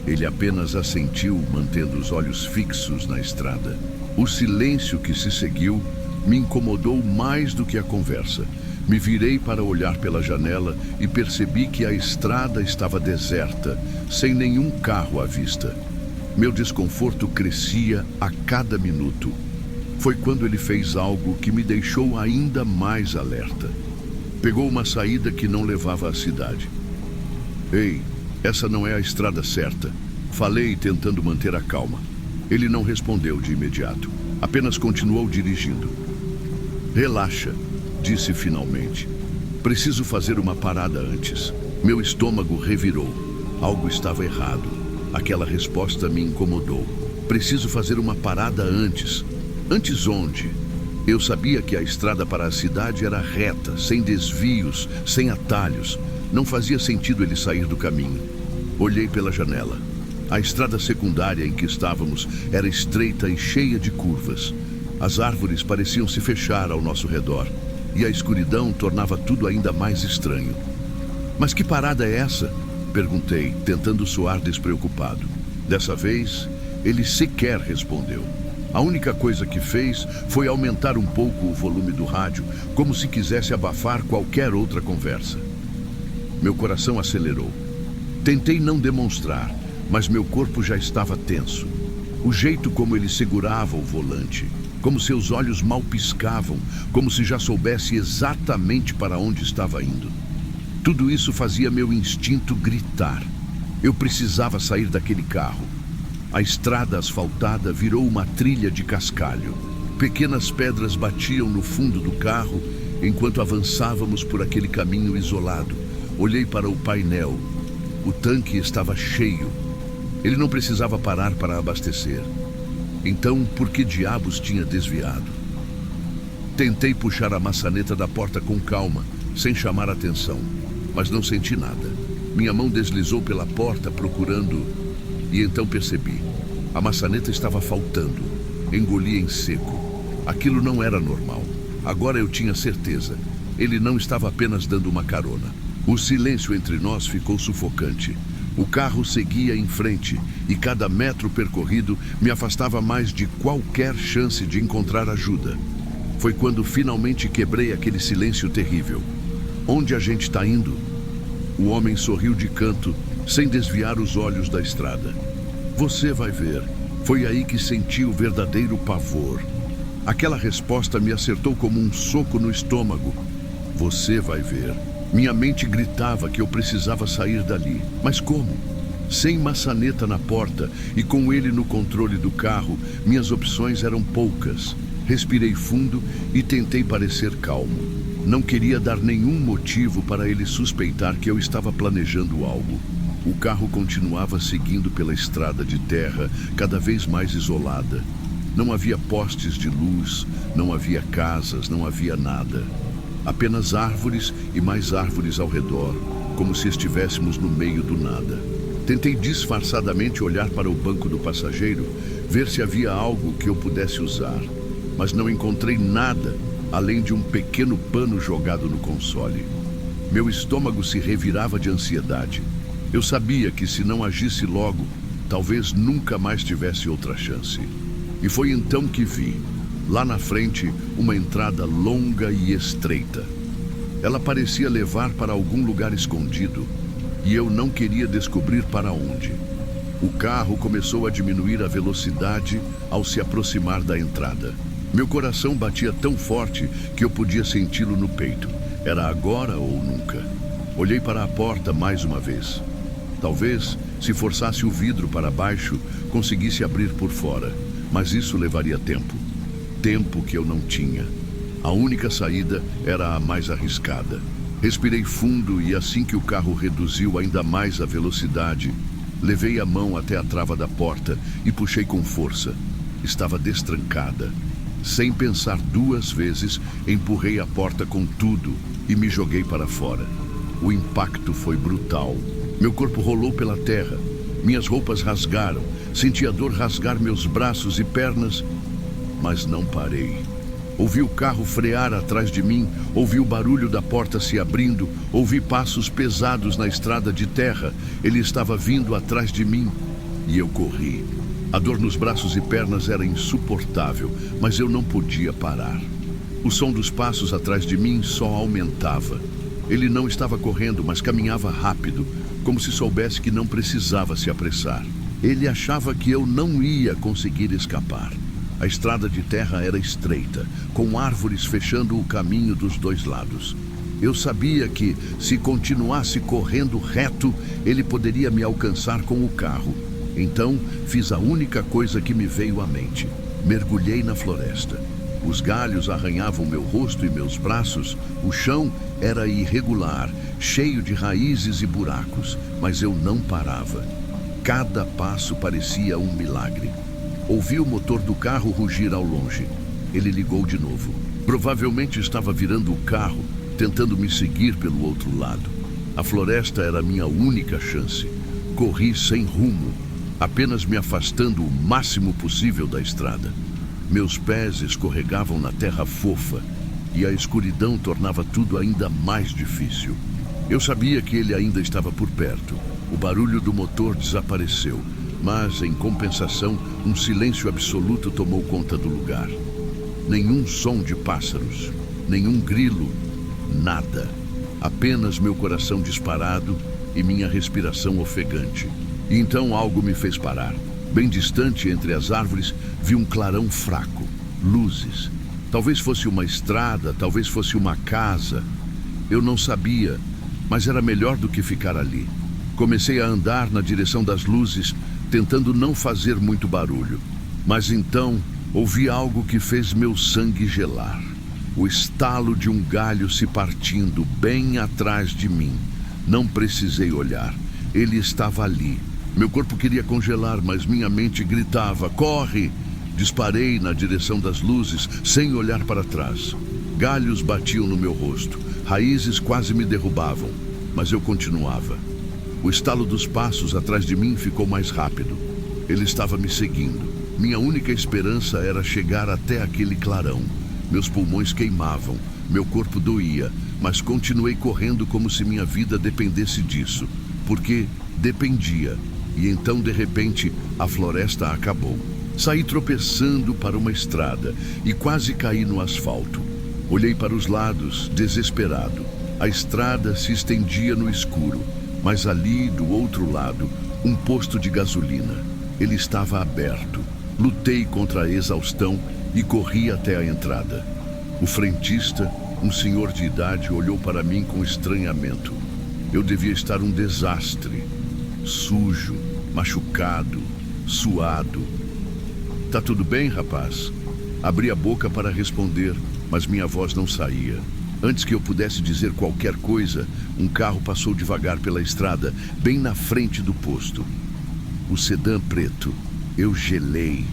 Ele apenas assentiu, mantendo os olhos fixos na estrada. O silêncio que se seguiu me incomodou mais do que a conversa. Me virei para olhar pela janela e percebi que a estrada estava deserta, sem nenhum carro à vista. Meu desconforto crescia a cada minuto. Foi quando ele fez algo que me deixou ainda mais alerta. Pegou uma saída que não levava à cidade. "Ei, essa não é a estrada certa." Falei, tentando manter a calma. Ele não respondeu de imediato, apenas continuou dirigindo. "Relaxa", disse finalmente. "Preciso fazer uma parada antes." Meu estômago revirou. Algo estava errado. Aquela resposta me incomodou. "Preciso fazer uma parada antes." Antes onde? Eu sabia que a estrada para a cidade era reta, sem desvios, sem atalhos. Não fazia sentido ele sair do caminho. Olhei pela janela. A estrada secundária em que estávamos era estreita e cheia de curvas. As árvores pareciam se fechar ao nosso redor, e a escuridão tornava tudo ainda mais estranho. "Mas que parada é essa?" perguntei, tentando soar despreocupado. Dessa vez, ele sequer respondeu. A única coisa que fez foi aumentar um pouco o volume do rádio, como se quisesse abafar qualquer outra conversa. Meu coração acelerou. Tentei não demonstrar, mas meu corpo já estava tenso. O jeito como ele segurava o volante, como seus olhos mal piscavam, como se já soubesse exatamente para onde estava indo. Tudo isso fazia meu instinto gritar. Eu precisava sair daquele carro. A estrada asfaltada virou uma trilha de cascalho. Pequenas pedras batiam no fundo do carro enquanto avançávamos por aquele caminho isolado. Olhei para o painel O tanque estava cheio. Ele não precisava parar para abastecer. Então, por que diabos tinha desviado? Tentei puxar a maçaneta da porta com calma, sem chamar atenção, mas não senti nada. Minha mão deslizou pela porta procurando, e então percebi. A maçaneta estava faltando. Engoli em seco. Aquilo não era normal. Agora eu tinha certeza. Ele não estava apenas dando uma carona. O silêncio entre nós ficou sufocante. O carro seguia em frente e cada metro percorrido me afastava mais de qualquer chance de encontrar ajuda. Foi quando finalmente quebrei aquele silêncio terrível. Onde a gente está indo? O homem sorriu de canto, sem desviar os olhos da estrada. Você vai ver. Foi aí que senti o verdadeiro pavor. Aquela resposta me acertou como um soco no estômago. Você vai ver. Minha mente gritava que eu precisava sair dali. Mas como? Sem maçaneta na porta e com ele no controle do carro, minhas opções eram poucas. Respirei fundo e tentei parecer calmo. Não queria dar nenhum motivo para ele suspeitar que eu estava planejando algo. O carro continuava seguindo pela estrada de terra, cada vez mais isolada. Não havia postes de luz, não havia casas, não havia nada. Apenas árvores e mais árvores ao redor, como se estivéssemos no meio do nada. Tentei disfarçadamente olhar para o banco do passageiro, ver se havia algo que eu pudesse usar, mas não encontrei nada além de um pequeno pano jogado no console. Meu estômago se revirava de ansiedade. Eu sabia que se não agisse logo, talvez nunca mais tivesse outra chance. E foi então que vi, lá na frente, uma entrada longa e estreita. Ela parecia levar para algum lugar escondido, e eu não queria descobrir para onde. O carro começou a diminuir a velocidade ao se aproximar da entrada. Meu coração batia tão forte que eu podia senti-lo no peito. Era agora ou nunca. Olhei para a porta mais uma vez. Talvez, se forçasse o vidro para baixo, conseguisse abrir por fora, mas isso levaria tempo. Tempo que eu não tinha. A única saída era a mais arriscada. Respirei fundo e assim que o carro reduziu ainda mais a velocidade, levei a mão até a trava da porta e puxei com força. Estava destrancada. Sem pensar duas vezes, empurrei a porta com tudo e me joguei para fora. O impacto foi brutal. Meu corpo rolou pela terra. Minhas roupas rasgaram. Senti a dor rasgar meus braços e pernas, mas não parei. Ouvi o carro frear atrás de mim, ouvi o barulho da porta se abrindo, ouvi passos pesados na estrada de terra. Ele estava vindo atrás de mim e eu corri. A dor nos braços e pernas era insuportável, mas eu não podia parar. O som dos passos atrás de mim só aumentava. Ele não estava correndo, mas caminhava rápido, como se soubesse que não precisava se apressar. Ele achava que eu não ia conseguir escapar. A estrada de terra era estreita, com árvores fechando o caminho dos dois lados. Eu sabia que, se continuasse correndo reto, ele poderia me alcançar com o carro. Então, fiz a única coisa que me veio à mente. Mergulhei na floresta. Os galhos arranhavam meu rosto e meus braços. O chão era irregular, cheio de raízes e buracos, mas eu não parava. Cada passo parecia um milagre. Ouvi o motor do carro rugir ao longe. Ele ligou de novo. Provavelmente estava virando o carro, tentando me seguir pelo outro lado. A floresta era a minha única chance. Corri sem rumo, apenas me afastando o máximo possível da estrada. Meus pés escorregavam na terra fofa e a escuridão tornava tudo ainda mais difícil. Eu sabia que ele ainda estava por perto. O barulho do motor desapareceu, mas, em compensação, um silêncio absoluto tomou conta do lugar. Nenhum som de pássaros, nenhum grilo, nada. Apenas meu coração disparado e minha respiração ofegante. E então algo me fez parar. Bem distante, entre as árvores, vi um clarão fraco, luzes. Talvez fosse uma estrada, talvez fosse uma casa. Eu não sabia, mas era melhor do que ficar ali. Comecei a andar na direção das luzes, tentando não fazer muito barulho. Mas então, ouvi algo que fez meu sangue gelar. O estalo de um galho se partindo bem atrás de mim. Não precisei olhar. Ele estava ali. Meu corpo queria congelar, mas minha mente gritava: corre! Disparei na direção das luzes, sem olhar para trás. Galhos batiam no meu rosto, raízes quase me derrubavam, mas eu continuava. O estalo dos passos atrás de mim ficou mais rápido. Ele estava me seguindo. Minha única esperança era chegar até aquele clarão. Meus pulmões queimavam, meu corpo doía, mas continuei correndo como se minha vida dependesse disso, porque dependia. E então, de repente, a floresta acabou. Saí tropeçando para uma estrada e quase caí no asfalto. Olhei para os lados, desesperado. A estrada se estendia no escuro, mas ali, do outro lado, um posto de gasolina. Ele estava aberto. Lutei contra a exaustão e corri até a entrada. O frentista, um senhor de idade, olhou para mim com estranhamento. Eu devia estar um desastre. Sujo, machucado, suado. Tá tudo bem, rapaz? Abri a boca para responder, mas minha voz não saía. Antes que eu pudesse dizer qualquer coisa, um carro passou devagar pela estrada, bem na frente do posto. O sedã preto. Eu gelei.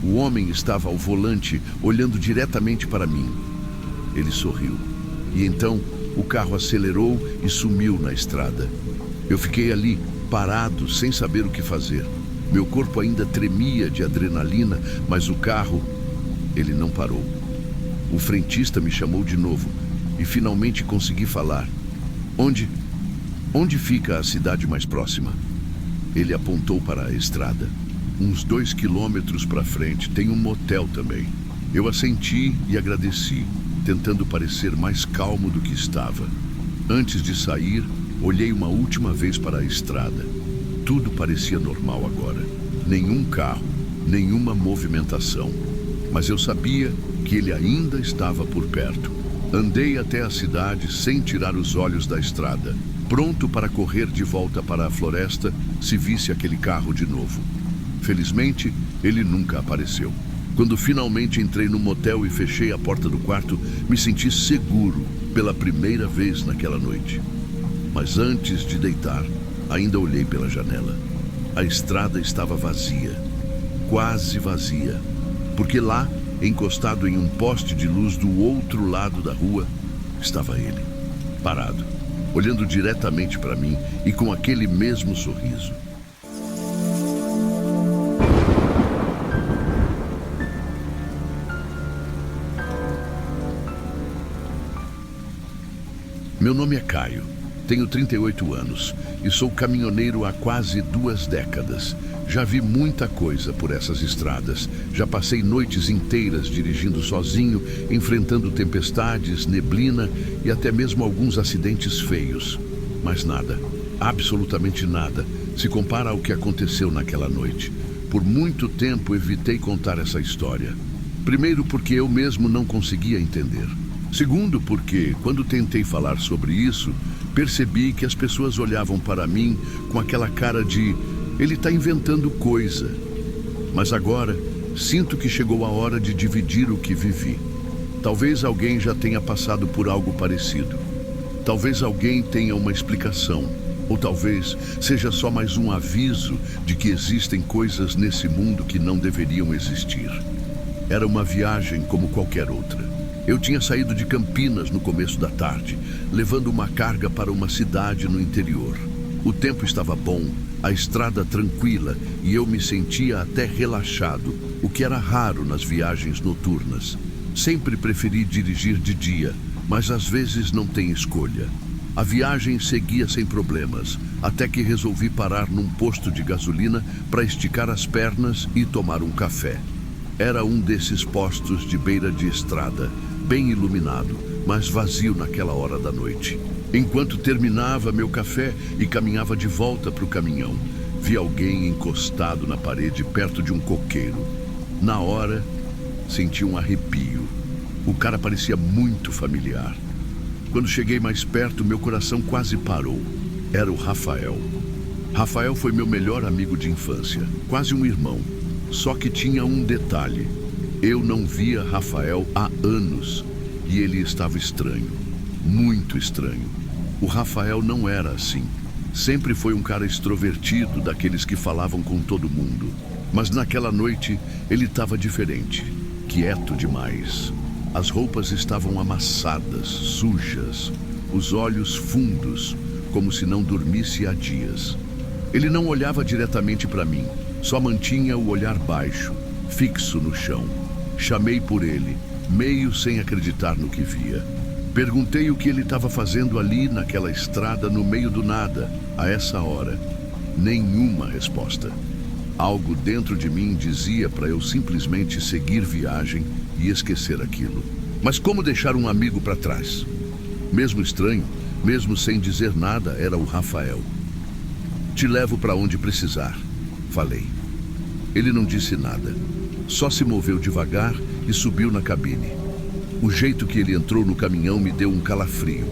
O homem estava ao volante, olhando diretamente para mim. Ele sorriu. E então, o carro acelerou e sumiu na estrada. Eu fiquei ali, parado, sem saber o que fazer. Meu corpo ainda tremia de adrenalina, mas o carro, ele não parou. O frentista me chamou de novo e finalmente consegui falar. Onde fica a cidade mais próxima? Ele apontou para a estrada. Uns 2 quilômetros para frente tem um motel também. Eu assenti e agradeci, tentando parecer mais calmo do que estava. Antes de sair, olhei uma última vez para a estrada. Tudo parecia normal agora. Nenhum carro, nenhuma movimentação. Mas eu sabia que ele ainda estava por perto. Andei até a cidade sem tirar os olhos da estrada, pronto para correr de volta para a floresta se visse aquele carro de novo. Felizmente, ele nunca apareceu. Quando finalmente entrei no motel e fechei a porta do quarto, me senti seguro pela primeira vez naquela noite. Mas antes de deitar, ainda olhei pela janela. A estrada estava vazia, quase vazia, porque lá, encostado em um poste de luz do outro lado da rua, estava ele, parado, olhando diretamente para mim e com aquele mesmo sorriso. Meu nome é Caio, tenho 38 anos e sou caminhoneiro há quase 2 décadas. Já vi muita coisa por essas estradas. Já passei noites inteiras dirigindo sozinho, enfrentando tempestades, neblina e até mesmo alguns acidentes feios. Mas nada, absolutamente nada, se compara ao que aconteceu naquela noite. Por muito tempo evitei contar essa história. Primeiro, porque eu mesmo não conseguia entender. Segundo, porque, quando tentei falar sobre isso, percebi que as pessoas olhavam para mim com aquela cara de: ele está inventando coisa. Mas agora, sinto que chegou a hora de dividir o que vivi. Talvez alguém já tenha passado por algo parecido. Talvez alguém tenha uma explicação. Ou talvez seja só mais um aviso de que existem coisas nesse mundo que não deveriam existir. Era uma viagem como qualquer outra. Eu tinha saído de Campinas no começo da tarde, levando uma carga para uma cidade no interior. O tempo estava bom, a estrada tranquila e eu me sentia até relaxado, o que era raro nas viagens noturnas. Sempre preferi dirigir de dia, mas às vezes não tem escolha. A viagem seguia sem problemas, até que resolvi parar num posto de gasolina para esticar as pernas e tomar um café. Era um desses postos de beira de estrada, bem iluminado, mas vazio naquela hora da noite. Enquanto terminava meu café e caminhava de volta para o caminhão, vi alguém encostado na parede perto de um coqueiro. Na hora, senti um arrepio. O cara parecia muito familiar. Quando cheguei mais perto, meu coração quase parou. Era o Rafael. Rafael foi meu melhor amigo de infância, quase um irmão. Só que tinha um detalhe. Eu não via Rafael há anos e ele estava estranho, muito estranho. O Rafael não era assim. Sempre foi um cara extrovertido, daqueles que falavam com todo mundo. Mas naquela noite ele estava diferente, quieto demais. As roupas estavam amassadas, sujas, os olhos fundos, como se não dormisse há dias. Ele não olhava diretamente para mim, só mantinha o olhar baixo, fixo no chão. Chamei por ele, meio sem acreditar no que via. Perguntei o que ele estava fazendo ali naquela estrada no meio do nada, a essa hora. Nenhuma resposta. Algo dentro de mim dizia para eu simplesmente seguir viagem e esquecer aquilo. Mas como deixar um amigo para trás? Mesmo estranho, mesmo sem dizer nada, era o Rafael. Te levo para onde precisar, falei. Ele não disse nada, só se moveu devagar e subiu na cabine. O jeito que ele entrou no caminhão me deu um calafrio.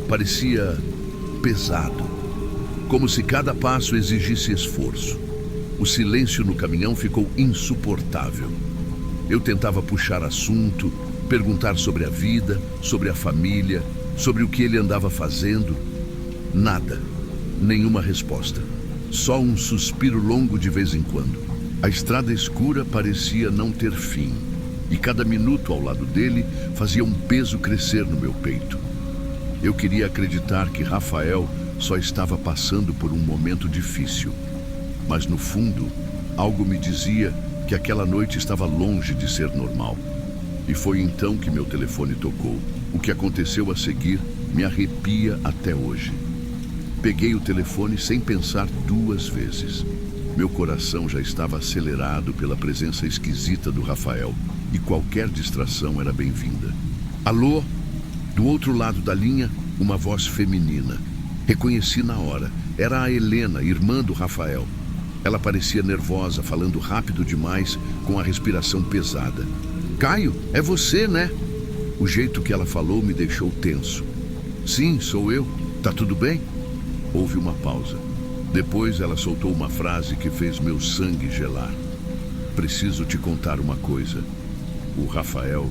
Parecia pesado, como se cada passo exigisse esforço. O silêncio no caminhão ficou insuportável. Eu tentava puxar assunto, perguntar sobre a vida, sobre a família, sobre o que ele andava fazendo. Nada, nenhuma resposta. Só um suspiro longo de vez em quando. A estrada escura parecia não ter fim, e cada minuto ao lado dele fazia um peso crescer no meu peito. Eu queria acreditar que Rafael só estava passando por um momento difícil. Mas no fundo, algo me dizia que aquela noite estava longe de ser normal. E foi então que meu telefone tocou. O que aconteceu a seguir me arrepia até hoje. Peguei o telefone sem pensar duas vezes. Meu coração já estava acelerado pela presença esquisita do Rafael, e qualquer distração era bem-vinda. Alô? Do outro lado da linha, uma voz feminina. Reconheci na hora. Era a Helena, irmã do Rafael. Ela parecia nervosa, falando rápido demais, com a respiração pesada. Caio, é você, né? O jeito que ela falou me deixou tenso. Sim, sou eu. Tá tudo bem? Houve uma pausa. Depois ela soltou uma frase que fez meu sangue gelar. Preciso te contar uma coisa. O Rafael,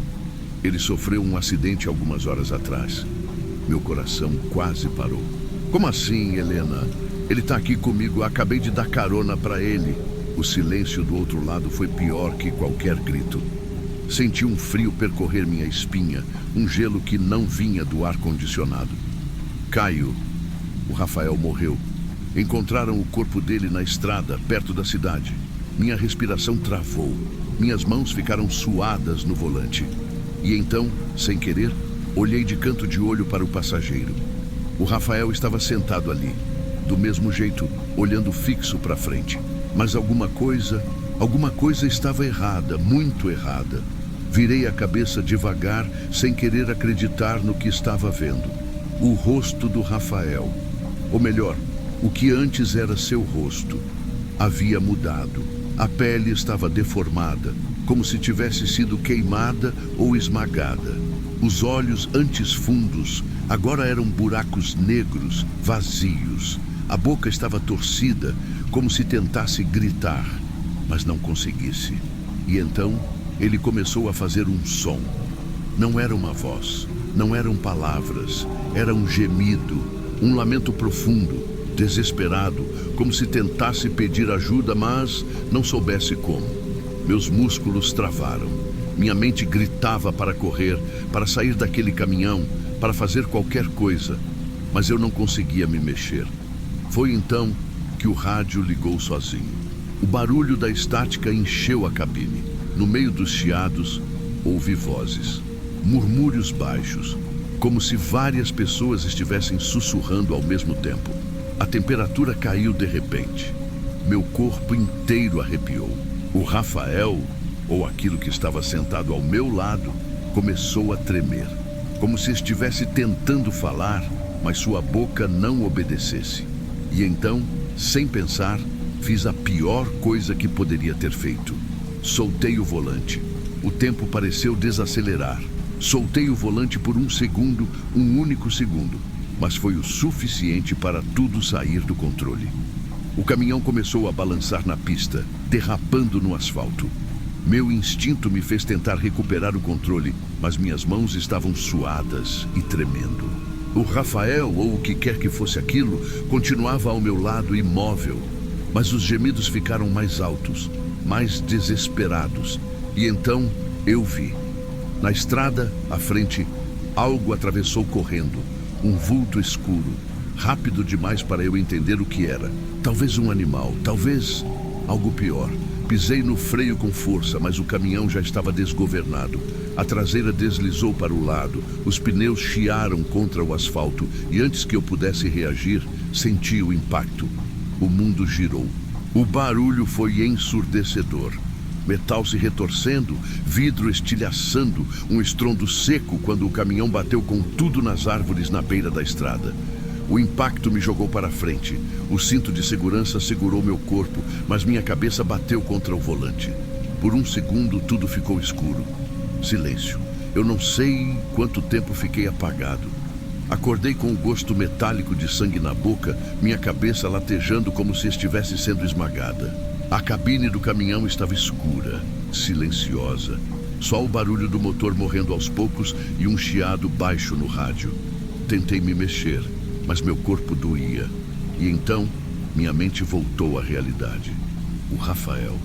ele sofreu um acidente algumas horas atrás. Meu coração quase parou. Como assim, Helena? Ele tá aqui comigo, acabei de dar carona para ele. O silêncio do outro lado foi pior que qualquer grito. Senti um frio percorrer minha espinha, um gelo que não vinha do ar-condicionado. Caio, o Rafael morreu. Encontraram o corpo dele na estrada, perto da cidade. Minha respiração travou. Minhas mãos ficaram suadas no volante. E então, sem querer, olhei de canto de olho para o passageiro. O Rafael estava sentado ali, do mesmo jeito, olhando fixo para frente. Mas alguma coisa estava errada, muito errada. Virei a cabeça devagar, sem querer acreditar no que estava vendo. O rosto do Rafael. Ou melhor, o que antes era seu rosto. Havia mudado. A pele estava deformada, como se tivesse sido queimada ou esmagada. Os olhos, antes fundos, agora eram buracos negros, vazios. A boca estava torcida, como se tentasse gritar, mas não conseguisse. E então, ele começou a fazer um som. Não era uma voz, não eram palavras, era um gemido, um lamento profundo, desesperado, como se tentasse pedir ajuda, mas não soubesse como. Meus músculos travaram. Minha mente gritava para correr, para sair daquele caminhão, para fazer qualquer coisa, mas eu não conseguia me mexer. Foi então que o rádio ligou sozinho. O barulho da estática encheu a cabine. No meio dos chiados, ouvi vozes, murmúrios baixos, como se várias pessoas estivessem sussurrando ao mesmo tempo. A temperatura caiu de repente. Meu corpo inteiro arrepiou. O Rafael, ou aquilo que estava sentado ao meu lado, começou a tremer, como se estivesse tentando falar, mas sua boca não obedecesse. E então, sem pensar, fiz a pior coisa que poderia ter feito. Soltei o volante. O tempo pareceu desacelerar. Soltei o volante por um segundo, um único segundo, mas foi o suficiente para tudo sair do controle. O caminhão começou a balançar na pista, derrapando no asfalto. Meu instinto me fez tentar recuperar o controle, mas minhas mãos estavam suadas e tremendo. O Rafael, ou o que quer que fosse aquilo, continuava ao meu lado imóvel. Mas os gemidos ficaram mais altos, mais desesperados. E então eu vi. Na estrada, à frente, algo atravessou correndo. Um vulto escuro, rápido demais para eu entender o que era. Talvez um animal, talvez algo pior. Pisei no freio com força, mas o caminhão já estava desgovernado. A traseira deslizou para o lado, os pneus chiaram contra o asfalto e antes que eu pudesse reagir, senti o impacto. O mundo girou. O barulho foi ensurdecedor. Metal se retorcendo, vidro estilhaçando, um estrondo seco quando o caminhão bateu com tudo nas árvores na beira da estrada. O impacto me jogou para frente. O cinto de segurança segurou meu corpo, mas minha cabeça bateu contra o volante. Por um segundo, tudo ficou escuro. Silêncio. Eu não sei quanto tempo fiquei apagado. Acordei com o gosto metálico de sangue na boca, minha cabeça latejando como se estivesse sendo esmagada. A cabine do caminhão estava escura, silenciosa. Só o barulho do motor morrendo aos poucos e um chiado baixo no rádio. Tentei me mexer, mas meu corpo doía. E então, minha mente voltou à realidade. O Rafael.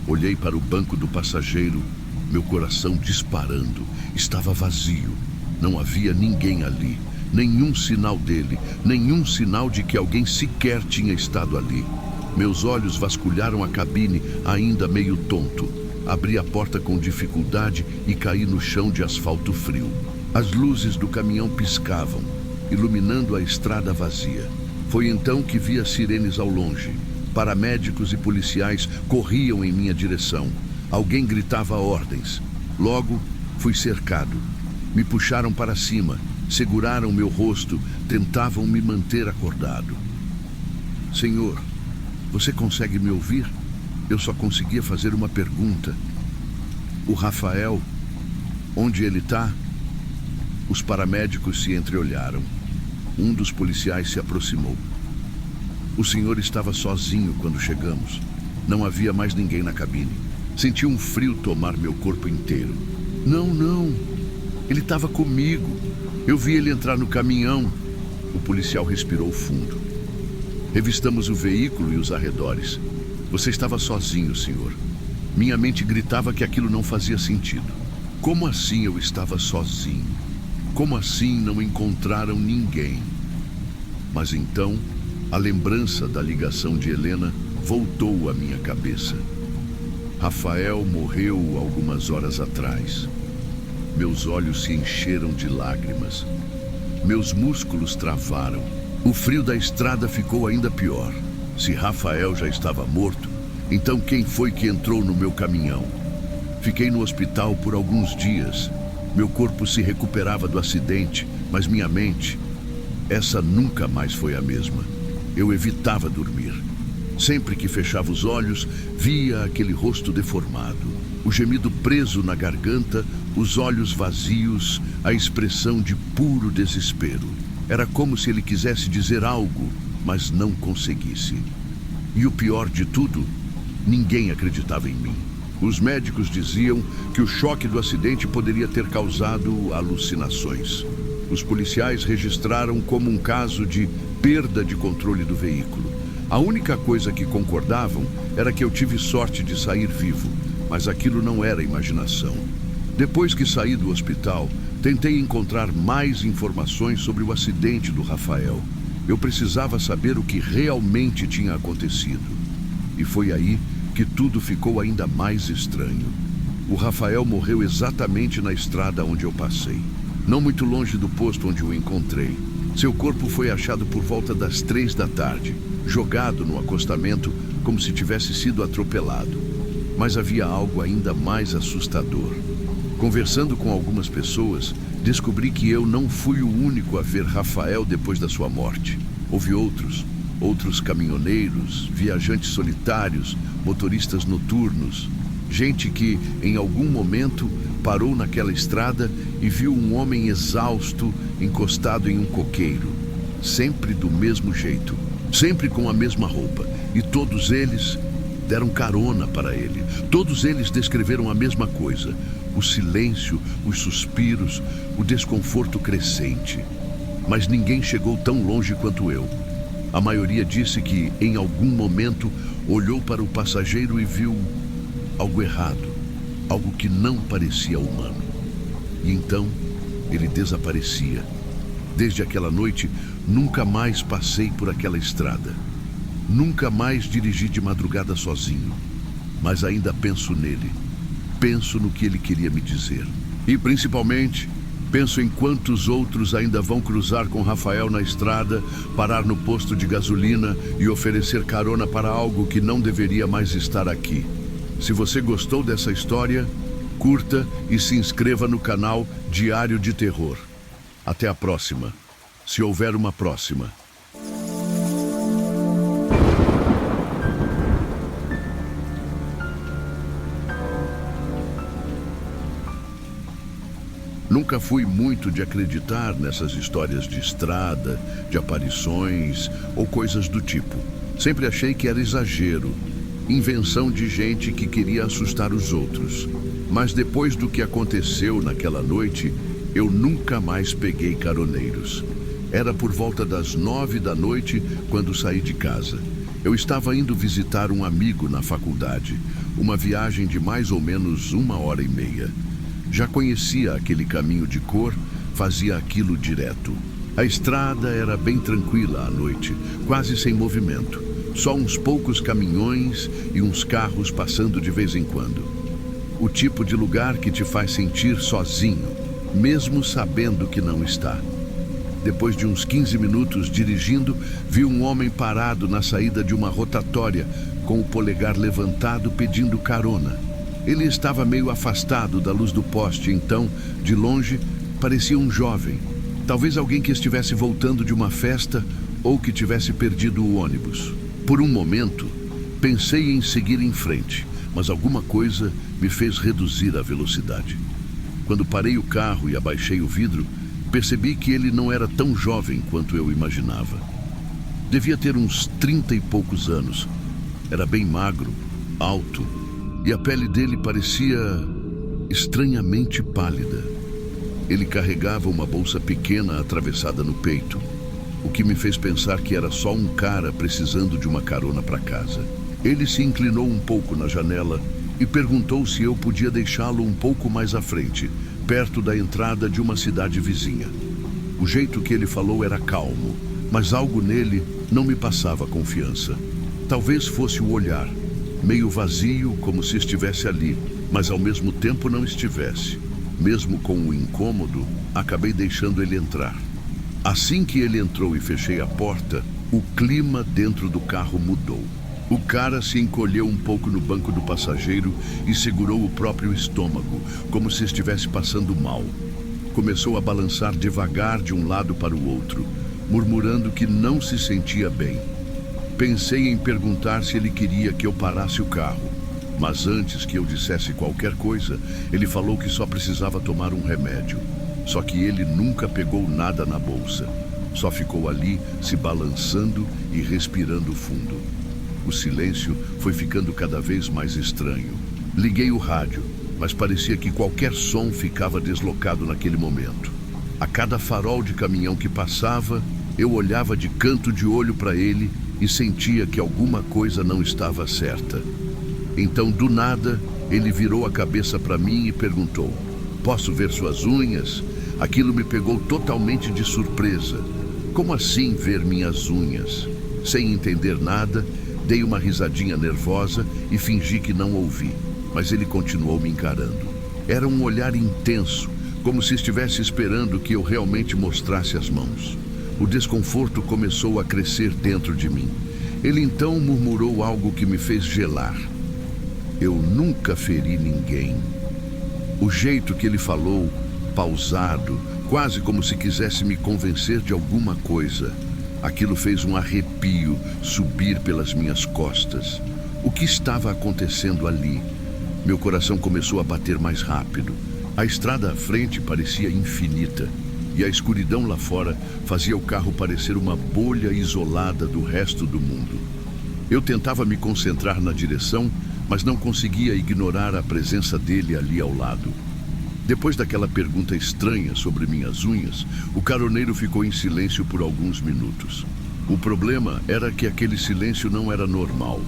Olhei para o banco do passageiro, meu coração disparando. Estava vazio. Não havia ninguém ali. Nenhum sinal dele. Nenhum sinal de que alguém sequer tinha estado ali. Meus olhos vasculharam a cabine, ainda meio tonto. Abri a porta com dificuldade e caí no chão de asfalto frio. As luzes do caminhão piscavam, iluminando a estrada vazia. Foi então que vi as sirenes ao longe. Paramédicos e policiais corriam em minha direção. Alguém gritava ordens. Logo, fui cercado. Me puxaram para cima, seguraram meu rosto, tentavam me manter acordado. Senhor, você consegue me ouvir? Eu só conseguia fazer uma pergunta. O Rafael, onde ele está? Os paramédicos se entreolharam. Um dos policiais se aproximou. O senhor estava sozinho quando chegamos. Não havia mais ninguém na cabine. Senti um frio tomar meu corpo inteiro. Não. Ele estava comigo. Eu vi ele entrar no caminhão. O policial respirou fundo. Revistamos o veículo e os arredores. Você estava sozinho, senhor. Minha mente gritava que aquilo não fazia sentido. Como assim eu estava sozinho? Como assim não encontraram ninguém? Mas então, a lembrança da ligação de Helena voltou à minha cabeça. Rafael morreu algumas horas atrás. Meus olhos se encheram de lágrimas. Meus músculos travaram. O frio da estrada ficou ainda pior. Se Rafael já estava morto, então quem foi que entrou no meu caminhão? Fiquei no hospital por alguns dias. Meu corpo se recuperava do acidente, mas minha mente, essa nunca mais foi a mesma. Eu evitava dormir. Sempre que fechava os olhos, via aquele rosto deformado, o gemido preso na garganta, os olhos vazios, a expressão de puro desespero. Era como se ele quisesse dizer algo, mas não conseguisse. E o pior de tudo, ninguém acreditava em mim. Os médicos diziam que o choque do acidente poderia ter causado alucinações. Os policiais registraram como um caso de perda de controle do veículo. A única coisa que concordavam era que eu tive sorte de sair vivo, mas aquilo não era imaginação. Depois que saí do hospital, tentei encontrar mais informações sobre o acidente do Rafael. Eu precisava saber o que realmente tinha acontecido. E foi aí que tudo ficou ainda mais estranho. O Rafael morreu exatamente na estrada onde eu passei, não muito longe do posto onde o encontrei. Seu corpo foi achado por volta das 3 da tarde, jogado no acostamento como se tivesse sido atropelado. Mas havia algo ainda mais assustador. Conversando com algumas pessoas, descobri que eu não fui o único a ver Rafael depois da sua morte. Houve outros caminhoneiros, viajantes solitários, motoristas noturnos, gente que, em algum momento, parou naquela estrada e viu um homem exausto encostado em um coqueiro, sempre do mesmo jeito, sempre com a mesma roupa, e todos eles deram carona para ele. Todos eles descreveram a mesma coisa: o silêncio, os suspiros, o desconforto crescente. mas ninguém chegou tão longe quanto eu. A maioria disse que, em algum momento, olhou para o passageiro e viu algo errado, algo que não parecia humano. E então, ele desaparecia. Desde aquela noite, nunca mais passei por aquela estrada. Nunca mais dirigi de madrugada sozinho. Mas ainda penso nele. Penso no que ele queria me dizer. E, principalmente, penso em quantos outros ainda vão cruzar com Rafael na estrada, parar no posto de gasolina e oferecer carona para algo que não deveria mais estar aqui. Se você gostou dessa história, curta e se inscreva no canal Diário de Terror. Até a próxima, se houver uma próxima. Nunca fui muito de acreditar nessas histórias de estrada, de aparições ou coisas do tipo. Sempre achei que era exagero, invenção de gente que queria assustar os outros. Mas depois do que aconteceu naquela noite, eu nunca mais peguei caroneiros. Era por volta das 9 da noite quando saí de casa. Eu estava indo visitar um amigo na faculdade, uma viagem de mais ou menos 1h30. Já conhecia aquele caminho de cor, fazia aquilo direto. A estrada era bem tranquila à noite, quase sem movimento. Só uns poucos caminhões e uns carros passando de vez em quando. O tipo de lugar que te faz sentir sozinho, mesmo sabendo que não está. Depois de uns 15 minutos dirigindo, vi um homem parado na saída de uma rotatória, com o polegar levantado pedindo carona. Ele estava meio afastado da luz do poste, então, de longe, parecia um jovem. Talvez alguém que estivesse voltando de uma festa ou que tivesse perdido o ônibus. Por um momento, pensei em seguir em frente, mas alguma coisa me fez reduzir a velocidade. Quando parei o carro e abaixei o vidro, percebi que ele não era tão jovem quanto eu imaginava. Devia ter uns 30 e poucos anos. Era bem magro, alto, e a pele dele parecia estranhamente pálida. Ele carregava uma bolsa pequena atravessada no peito, o que me fez pensar que era só um cara precisando de uma carona para casa. Ele se inclinou um pouco na janela e perguntou se eu podia deixá-lo um pouco mais à frente, perto da entrada de uma cidade vizinha. O jeito que ele falou era calmo, mas algo nele não me passava confiança. Talvez fosse o olhar, meio vazio, como se estivesse ali, mas ao mesmo tempo não estivesse. Mesmo com o incômodo, acabei deixando ele entrar. Assim que ele entrou e fechei a porta, o clima dentro do carro mudou. O cara se encolheu um pouco no banco do passageiro e segurou o próprio estômago, como se estivesse passando mal. Começou a balançar devagar de um lado para o outro, murmurando que não se sentia bem. Pensei em perguntar se ele queria que eu parasse o carro, mas antes que eu dissesse qualquer coisa, ele falou que só precisava tomar um remédio. Só que ele nunca pegou nada na bolsa, só ficou ali se balançando e respirando fundo. O silêncio foi ficando cada vez mais estranho. Liguei o rádio, mas parecia que qualquer som ficava deslocado naquele momento. A cada farol de caminhão que passava, eu olhava de canto de olho para ele e sentia que alguma coisa não estava certa. Então, do nada, ele virou a cabeça para mim e perguntou: "Posso ver suas unhas?" Aquilo me pegou totalmente de surpresa. Como assim ver minhas unhas? Sem entender nada, dei uma risadinha nervosa e fingi que não ouvi, mas ele continuou me encarando. Era um olhar intenso, como se estivesse esperando que eu realmente mostrasse as mãos. O desconforto começou a crescer dentro de mim. Ele então murmurou algo que me fez gelar. "Eu nunca feri ninguém." O jeito que ele falou, pausado, quase como se quisesse me convencer de alguma coisa. Aquilo fez um arrepio subir pelas minhas costas. O que estava acontecendo ali? Meu coração começou a bater mais rápido. A estrada à frente parecia infinita, e a escuridão lá fora fazia o carro parecer uma bolha isolada do resto do mundo. Eu tentava me concentrar na direção, mas não conseguia ignorar a presença dele ali ao lado. Depois daquela pergunta estranha sobre minhas unhas, o caroneiro ficou em silêncio por alguns minutos. O problema era que aquele silêncio não era normal.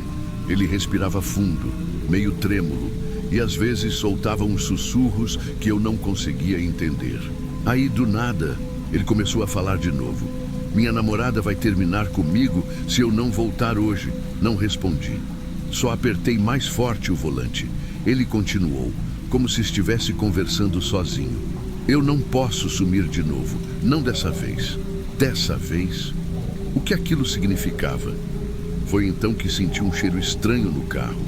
Ele respirava fundo, meio trêmulo, e às vezes soltava uns sussurros que eu não conseguia entender. Aí, do nada, ele começou a falar de novo. Minha namorada vai terminar comigo se eu não voltar hoje. Não respondi. Só apertei mais forte o volante. Ele continuou, como se estivesse conversando sozinho. Eu não posso sumir de novo, não dessa vez. Dessa vez? O que aquilo significava? Foi então que senti um cheiro estranho no carro.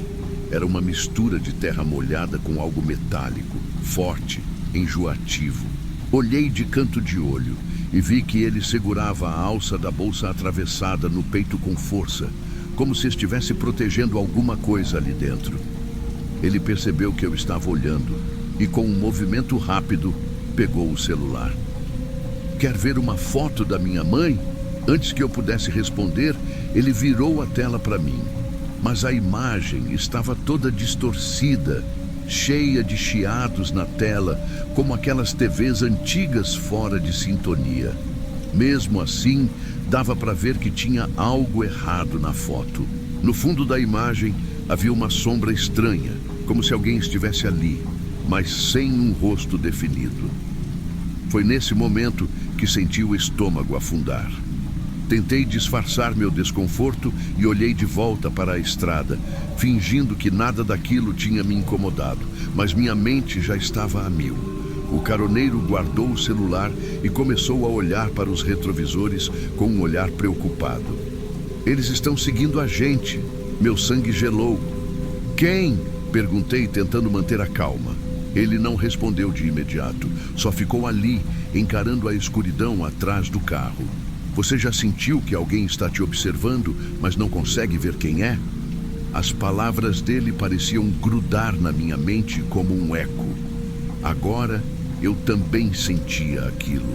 Era uma mistura de terra molhada com algo metálico, forte, enjoativo. Olhei de canto de olho e vi que ele segurava a alça da bolsa atravessada no peito com força, como se estivesse protegendo alguma coisa ali dentro. Ele percebeu que eu estava olhando e, com um movimento rápido, pegou o celular. Quer ver uma foto da minha mãe? Antes que eu pudesse responder, ele virou a tela para mim. Mas a imagem estava toda distorcida, cheia de chiados na tela, como aquelas TVs antigas fora de sintonia. Mesmo assim, dava para ver que tinha algo errado na foto. No fundo da imagem, havia uma sombra estranha, como se alguém estivesse ali, mas sem um rosto definido. Foi nesse momento que senti o estômago afundar. Tentei disfarçar meu desconforto e olhei de volta para a estrada, fingindo que nada daquilo tinha me incomodado, mas minha mente já estava a mil. O caroneiro guardou o celular e começou a olhar para os retrovisores com um olhar preocupado. Eles estão seguindo a gente. Meu sangue gelou. Quem? Perguntei, tentando manter a calma. Ele não respondeu de imediato, só ficou ali, encarando a escuridão atrás do carro. Você já sentiu que alguém está te observando, mas não consegue ver quem é? As palavras dele pareciam grudar na minha mente como um eco. Agora, eu também sentia aquilo.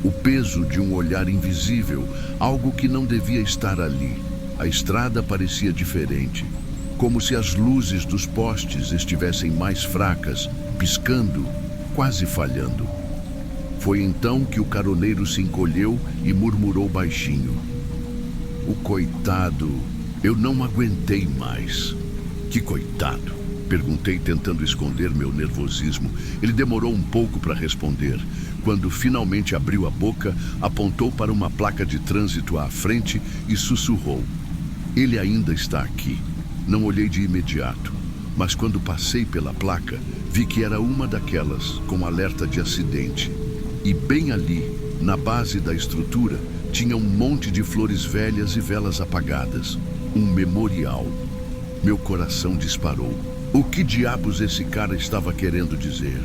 O peso de um olhar invisível, algo que não devia estar ali. A estrada parecia diferente, como se as luzes dos postes estivessem mais fracas, piscando, quase falhando. Foi então que o caroneiro se encolheu e murmurou baixinho. O coitado, eu não aguentei mais. Que coitado? Perguntei, tentando esconder meu nervosismo. Ele demorou um pouco para responder. Quando finalmente abriu a boca, apontou para uma placa de trânsito à frente e sussurrou. Ele ainda está aqui. Não olhei de imediato, mas quando passei pela placa, vi que era uma daquelas com alerta de acidente. E bem ali, na base da estrutura, tinha um monte de flores velhas e velas apagadas. Um memorial. Meu coração disparou. O que diabos esse cara estava querendo dizer?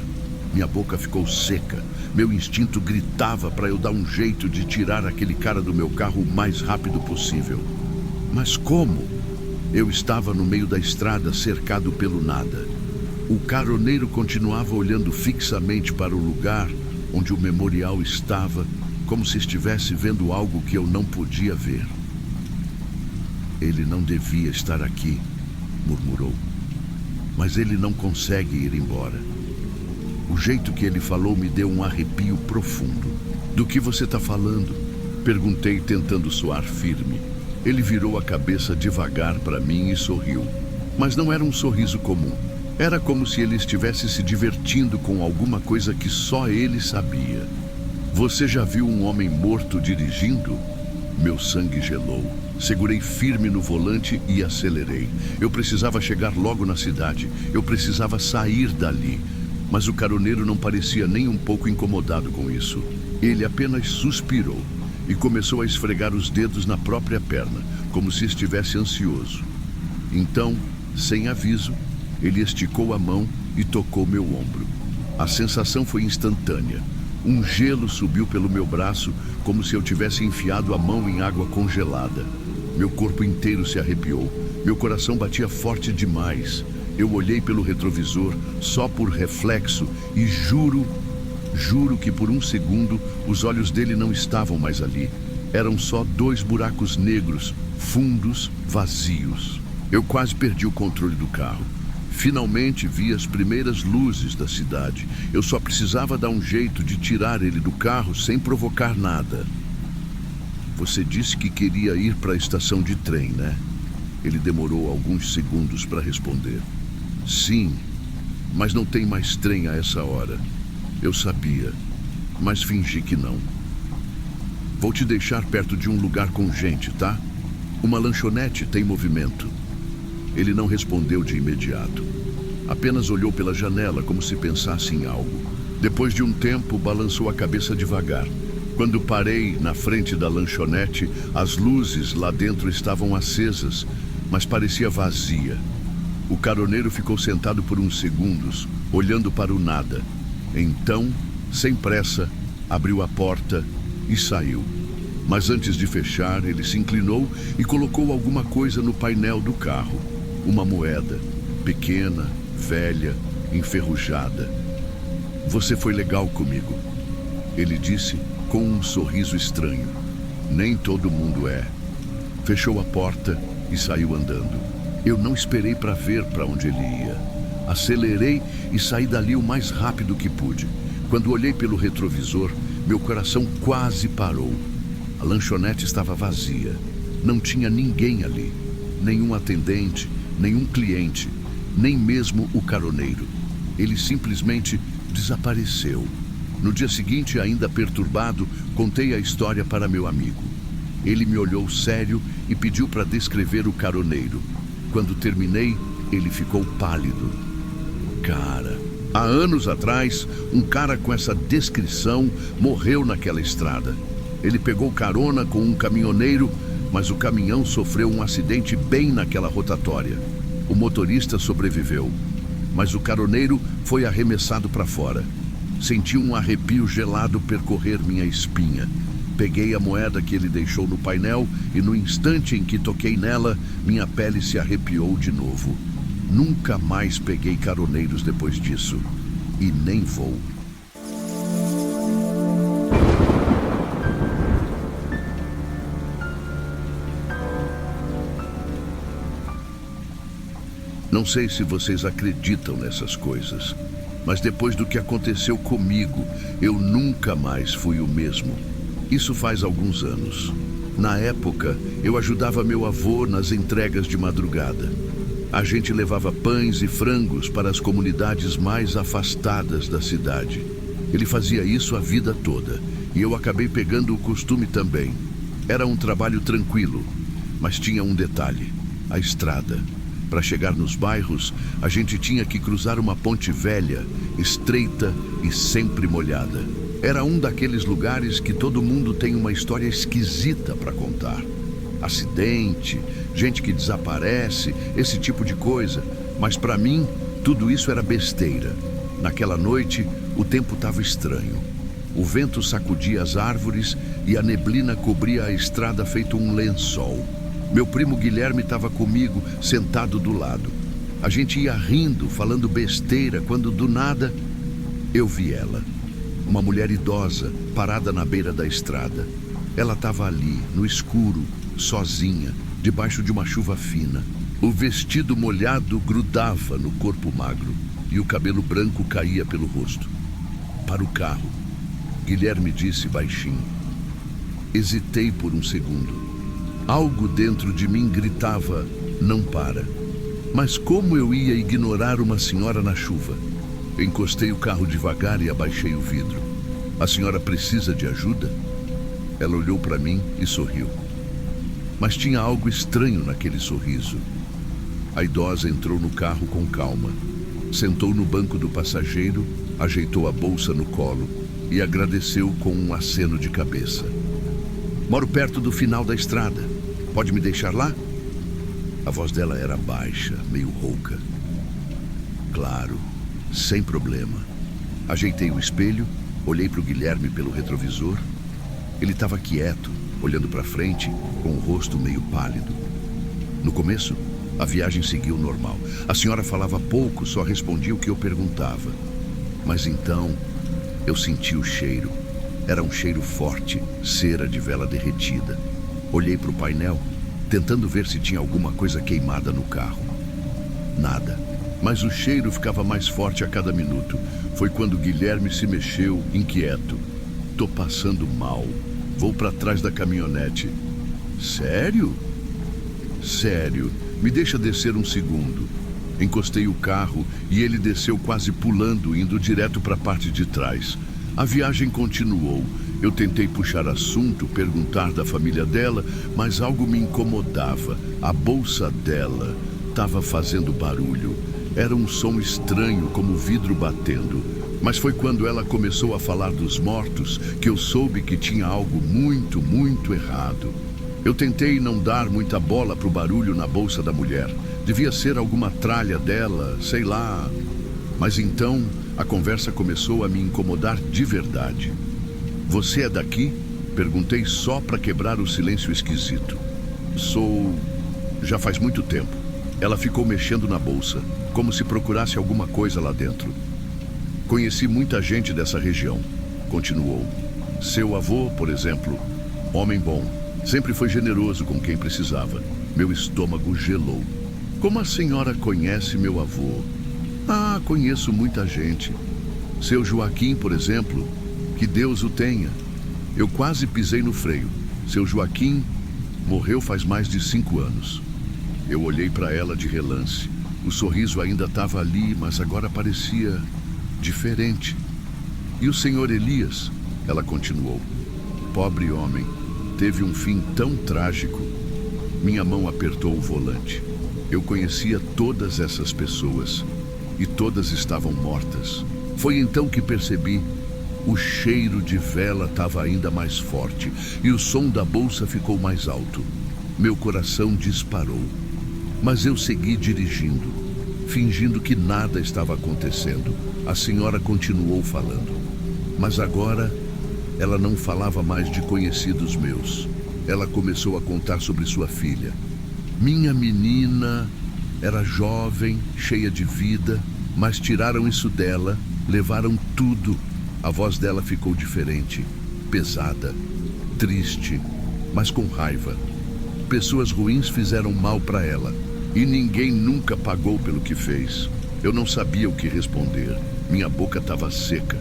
Minha boca ficou seca. Meu instinto gritava para eu dar um jeito de tirar aquele cara do meu carro o mais rápido possível. Mas como? Eu estava no meio da estrada, cercado pelo nada. O caroneiro continuava olhando fixamente para o lugar onde o memorial estava, como se estivesse vendo algo que eu não podia ver. Ele não devia estar aqui, murmurou. Mas ele não consegue ir embora. O jeito que ele falou me deu um arrepio profundo. Do que você está falando? Perguntei, tentando soar firme. Ele virou a cabeça devagar para mim e sorriu. Mas não era um sorriso comum. Era como se ele estivesse se divertindo com alguma coisa que só ele sabia. Você já viu um homem morto dirigindo? Meu sangue gelou. Segurei firme no volante e acelerei. Eu precisava chegar logo na cidade. Eu precisava sair dali. Mas o caroneiro não parecia nem um pouco incomodado com isso. Ele apenas suspirou e começou a esfregar os dedos na própria perna, como se estivesse ansioso. Então, sem aviso, ele esticou a mão e tocou meu ombro. A sensação foi instantânea. Um gelo subiu pelo meu braço, como se eu tivesse enfiado a mão em água congelada. Meu corpo inteiro se arrepiou. Meu coração batia forte demais. Eu olhei pelo retrovisor só por reflexo e juro que por um segundo os olhos dele não estavam mais ali. Eram só 2 buracos negros, fundos, vazios. Eu quase perdi o controle do carro. Finalmente vi as primeiras luzes da cidade. Eu só precisava dar um jeito de tirar ele do carro sem provocar nada. Você disse que queria ir para a estação de trem, né? Ele demorou alguns segundos para responder. Sim, mas não tem mais trem a essa hora. Eu sabia, mas fingi que não. Vou te deixar perto de um lugar com gente, tá? Uma lanchonete tem movimento. Ele não respondeu de imediato. Apenas olhou pela janela como se pensasse em algo. Depois de um tempo, balançou a cabeça devagar. Quando parei na frente da lanchonete, as luzes lá dentro estavam acesas, mas parecia vazia. O caroneiro ficou sentado por uns segundos, olhando para o nada. Então, sem pressa, abriu a porta e saiu. Mas antes de fechar, ele se inclinou e colocou alguma coisa no painel do carro. Uma moeda, pequena, velha, enferrujada. Você foi legal comigo, ele disse com um sorriso estranho. Nem todo mundo é. Fechou a porta e saiu andando. Eu não esperei para ver para onde ele ia. Acelerei e saí dali o mais rápido que pude. Quando olhei pelo retrovisor, meu coração quase parou. A lanchonete estava vazia. Não tinha ninguém ali. Nenhum atendente, nenhum cliente, nem mesmo o caroneiro. Ele simplesmente desapareceu. No dia seguinte, ainda perturbado, contei a história para meu amigo. Ele me olhou sério e pediu para descrever o caroneiro. Quando terminei, ele ficou pálido. Cara, há anos atrás, um cara com essa descrição morreu naquela estrada. Ele pegou carona com um caminhoneiro, mas o caminhão sofreu um acidente bem naquela rotatória. O motorista sobreviveu, mas o caroneiro foi arremessado para fora. Senti um arrepio gelado percorrer minha espinha. Peguei a moeda que ele deixou no painel e no instante em que toquei nela, minha pele se arrepiou de novo. Nunca mais peguei caroneiros depois disso. E nem vou. Não sei se vocês acreditam nessas coisas, mas depois do que aconteceu comigo, eu nunca mais fui o mesmo. Isso faz alguns anos. Na época, eu ajudava meu avô nas entregas de madrugada. A gente levava pães e frangos para as comunidades mais afastadas da cidade. Ele fazia isso a vida toda, e eu acabei pegando o costume também. Era um trabalho tranquilo, mas tinha um detalhe: a estrada. Para chegar nos bairros, a gente tinha que cruzar uma ponte velha, estreita e sempre molhada. Era um daqueles lugares que todo mundo tem uma história esquisita para contar. Acidente, gente que desaparece, esse tipo de coisa. Mas para mim, tudo isso era besteira. Naquela noite, o tempo estava estranho. O vento sacudia as árvores e a neblina cobria a estrada feito um lençol. Meu primo Guilherme estava comigo, sentado do lado. A gente ia rindo, falando besteira, quando do nada eu vi ela. Uma mulher idosa, parada na beira da estrada. Ela estava ali, no escuro, sozinha, debaixo de uma chuva fina. O vestido molhado grudava no corpo magro e o cabelo branco caía pelo rosto. Para o carro, Guilherme disse baixinho. Hesitei por um segundo. Algo dentro de mim gritava, não para. Mas como eu ia ignorar uma senhora na chuva? Encostei o carro devagar e abaixei o vidro. A senhora precisa de ajuda? Ela olhou para mim e sorriu. Mas tinha algo estranho naquele sorriso. A idosa entrou no carro com calma. Sentou no banco do passageiro, ajeitou a bolsa no colo e agradeceu com um aceno de cabeça. Moro perto do final da estrada. Pode me deixar lá? A voz dela era baixa, meio rouca. Claro, sem problema. Ajeitei o espelho, olhei para o Guilherme pelo retrovisor. Ele estava quieto, olhando para frente, com o rosto meio pálido. No começo, a viagem seguiu normal. A senhora falava pouco, só respondia o que eu perguntava. Mas então, eu senti o cheiro. Era um cheiro forte, cera de vela derretida. Olhei para o painel, tentando ver se tinha alguma coisa queimada no carro. Nada. mas o cheiro ficava mais forte a cada minuto. Foi quando Guilherme se mexeu, inquieto. Tô passando mal. Vou para trás da caminhonete. Sério? Sério. Me deixa descer um segundo. Encostei o carro e ele desceu quase pulando, indo direto para a parte de trás. A viagem continuou. Eu tentei puxar assunto, perguntar da família dela, mas algo me incomodava. A bolsa dela estava fazendo barulho. Era um som estranho, como vidro batendo. Mas foi quando ela começou a falar dos mortos que eu soube que tinha algo muito, muito errado. Eu tentei não dar muita bola pro barulho na bolsa da mulher. Devia ser alguma tralha dela, sei lá. Mas então a conversa começou a me incomodar de verdade. Você é daqui? Perguntei só para quebrar o silêncio esquisito. Sou... já faz muito tempo. Ela ficou mexendo na bolsa, como se procurasse alguma coisa lá dentro. Conheci muita gente dessa região, continuou. Seu avô, por exemplo, homem bom, sempre foi generoso com quem precisava. Meu estômago gelou. Como a senhora conhece meu avô? Ah, conheço muita gente. Seu Joaquim, por exemplo, que Deus o tenha. Eu quase pisei no freio. Seu Joaquim morreu faz mais de 5 anos. Eu olhei para ela de relance. O sorriso ainda estava ali, mas agora parecia diferente. E o senhor Elias? Ela continuou. Pobre homem, teve um fim tão trágico. Minha mão apertou o volante. Eu conhecia todas essas pessoas e todas estavam mortas. Foi então que percebi. O cheiro de vela estava ainda mais forte e o som da bolsa ficou mais alto. Meu coração disparou. Mas eu segui dirigindo, fingindo que nada estava acontecendo. A senhora continuou falando. Mas agora, ela não falava mais de conhecidos meus. Ela começou a contar sobre sua filha. Minha menina era jovem, cheia de vida, mas tiraram isso dela, levaram tudo. A voz dela ficou diferente, pesada, triste, mas com raiva. Pessoas ruins fizeram mal para ela e ninguém nunca pagou pelo que fez. Eu não sabia o que responder. Minha boca estava seca.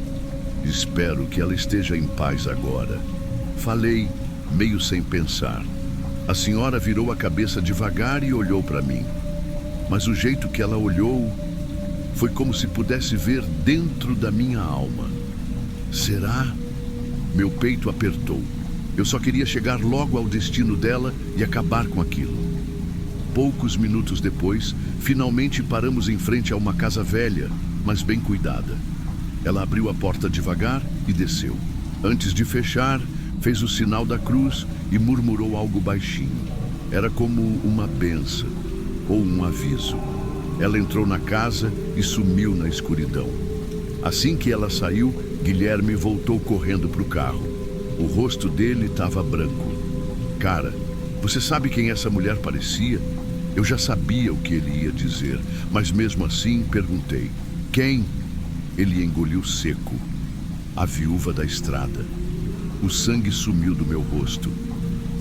Espero que ela esteja em paz agora. Falei, meio sem pensar. A senhora virou a cabeça devagar e olhou para mim. Mas o jeito que ela olhou foi como se pudesse ver dentro da minha alma. Será? Meu peito apertou. Eu só queria chegar logo ao destino dela e acabar com aquilo. Poucos minutos depois, finalmente paramos em frente a uma casa velha, mas bem cuidada. Ela abriu a porta devagar e desceu. Antes de fechar, fez o sinal da cruz e murmurou algo baixinho. Era como uma bênção ou um aviso. Ela entrou na casa e sumiu na escuridão. Assim que ela saiu, Guilherme voltou correndo para o carro. O rosto dele estava branco. Cara, você sabe quem essa mulher parecia? Eu já sabia o que ele ia dizer, mas mesmo assim perguntei. Quem? Ele engoliu seco. A viúva da estrada. O sangue sumiu do meu rosto.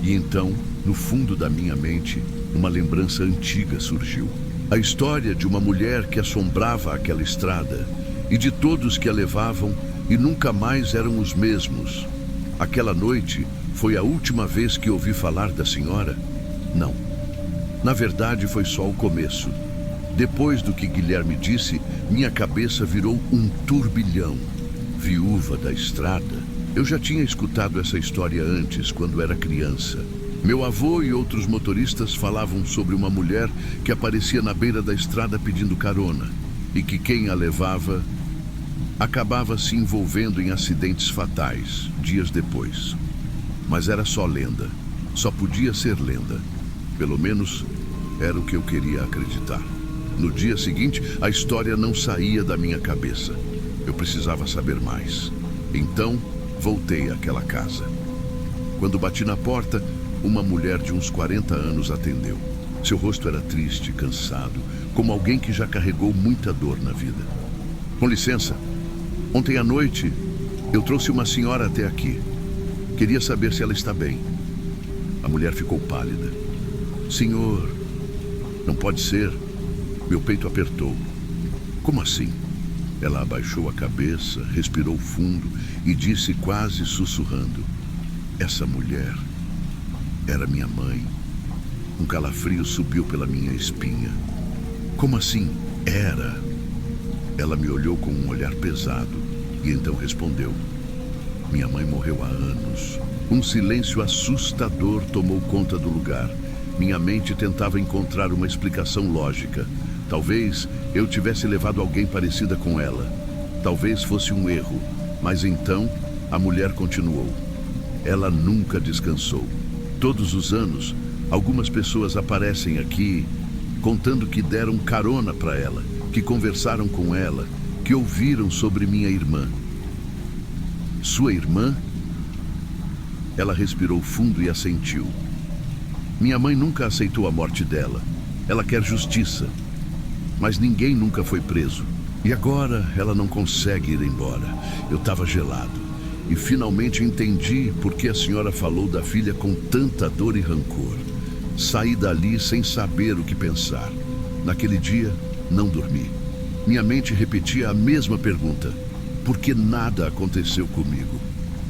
E então, no fundo da minha mente, uma lembrança antiga surgiu. A história de uma mulher que assombrava aquela estrada e de todos que a levavam e nunca mais eram os mesmos. Aquela noite foi a última vez que ouvi falar da senhora? Não. Na verdade, foi só o começo. Depois do que Guilherme disse, minha cabeça virou um turbilhão. Viúva da estrada? Eu já tinha escutado essa história antes, quando era criança. Meu avô e outros motoristas falavam sobre uma mulher que aparecia na beira da estrada pedindo carona e que quem a levava acabava se envolvendo em acidentes fatais dias depois. Mas era só lenda. Só podia ser lenda. Pelo menos era o que eu queria acreditar. No dia seguinte, a história não saía da minha cabeça. Eu precisava saber mais. Então, voltei àquela casa. Quando bati na porta, uma mulher de uns 40 anos atendeu. Seu rosto era triste, cansado, como alguém que já carregou muita dor na vida. Com licença, ontem à noite eu trouxe uma senhora até aqui. Queria saber se ela está bem. A mulher ficou pálida. Senhor, não pode ser. Meu peito apertou. Como assim? Ela abaixou a cabeça, respirou fundo e disse quase sussurrando: essa mulher era minha mãe. Um calafrio subiu pela minha espinha. Como assim? Era? Ela me olhou com um olhar pesado e então respondeu: minha mãe morreu há anos. Um silêncio assustador tomou conta do lugar. Minha mente tentava encontrar uma explicação lógica. Talvez eu tivesse levado alguém parecida com ela. Talvez fosse um erro. Mas então a mulher continuou: ela nunca descansou. Todos os anos, algumas pessoas aparecem aqui contando que deram carona para ela, que conversaram com ela, que ouviram sobre minha irmã. Sua irmã? Ela respirou fundo e assentiu. Minha mãe nunca aceitou a morte dela. Ela quer justiça. Mas ninguém nunca foi preso. E agora ela não consegue ir embora. Eu estava gelado. E finalmente entendi por que a senhora falou da filha com tanta dor e rancor. Saí dali sem saber o que pensar. Naquele dia, não dormi. Minha mente repetia a mesma pergunta: por que nada aconteceu comigo?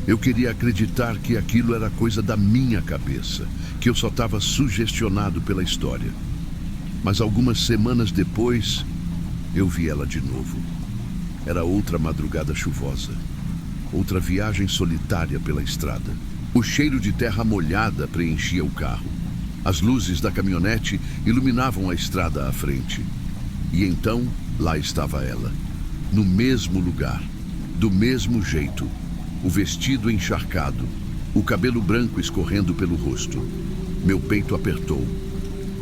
Eu queria acreditar que aquilo era coisa da minha cabeça, que eu só estava sugestionado pela história. Mas algumas semanas depois, eu vi ela de novo. Era outra madrugada chuvosa. Outra viagem solitária pela estrada. O cheiro de terra molhada preenchia o carro. As luzes da caminhonete iluminavam a estrada à frente. E então, lá estava ela. No mesmo lugar. Do mesmo jeito. O vestido encharcado. O cabelo branco escorrendo pelo rosto. Meu peito apertou.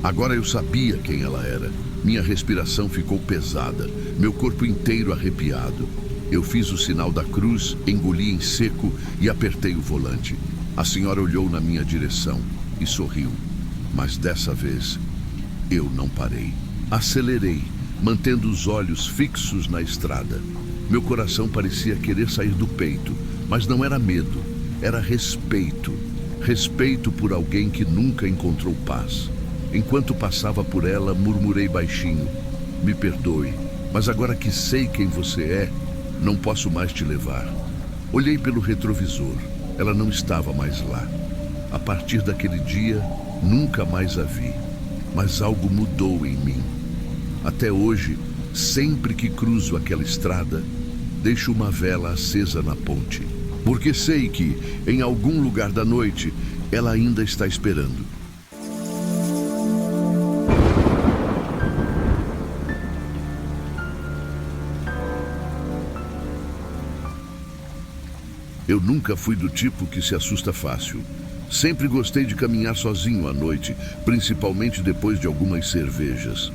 Agora eu sabia quem ela era. Minha respiração ficou pesada. Meu corpo inteiro arrepiado. Eu fiz o sinal da cruz, engoli em seco e apertei o volante. A senhora olhou na minha direção e sorriu. Mas dessa vez, eu não parei. Acelerei, mantendo os olhos fixos na estrada. Meu coração parecia querer sair do peito, mas não era medo, era respeito. Respeito por alguém que nunca encontrou paz. Enquanto passava por ela, murmurei baixinho: me perdoe, mas agora que sei quem você é, não posso mais te levar. Olhei pelo retrovisor. Ela não estava mais lá. A partir daquele dia, nunca mais a vi. Mas algo mudou em mim. Até hoje, sempre que cruzo aquela estrada, deixo uma vela acesa na ponte. Porque sei que, em algum lugar da noite, ela ainda está esperando. Eu nunca fui do tipo que se assusta fácil. Sempre gostei de caminhar sozinho à noite, principalmente depois de algumas cervejas.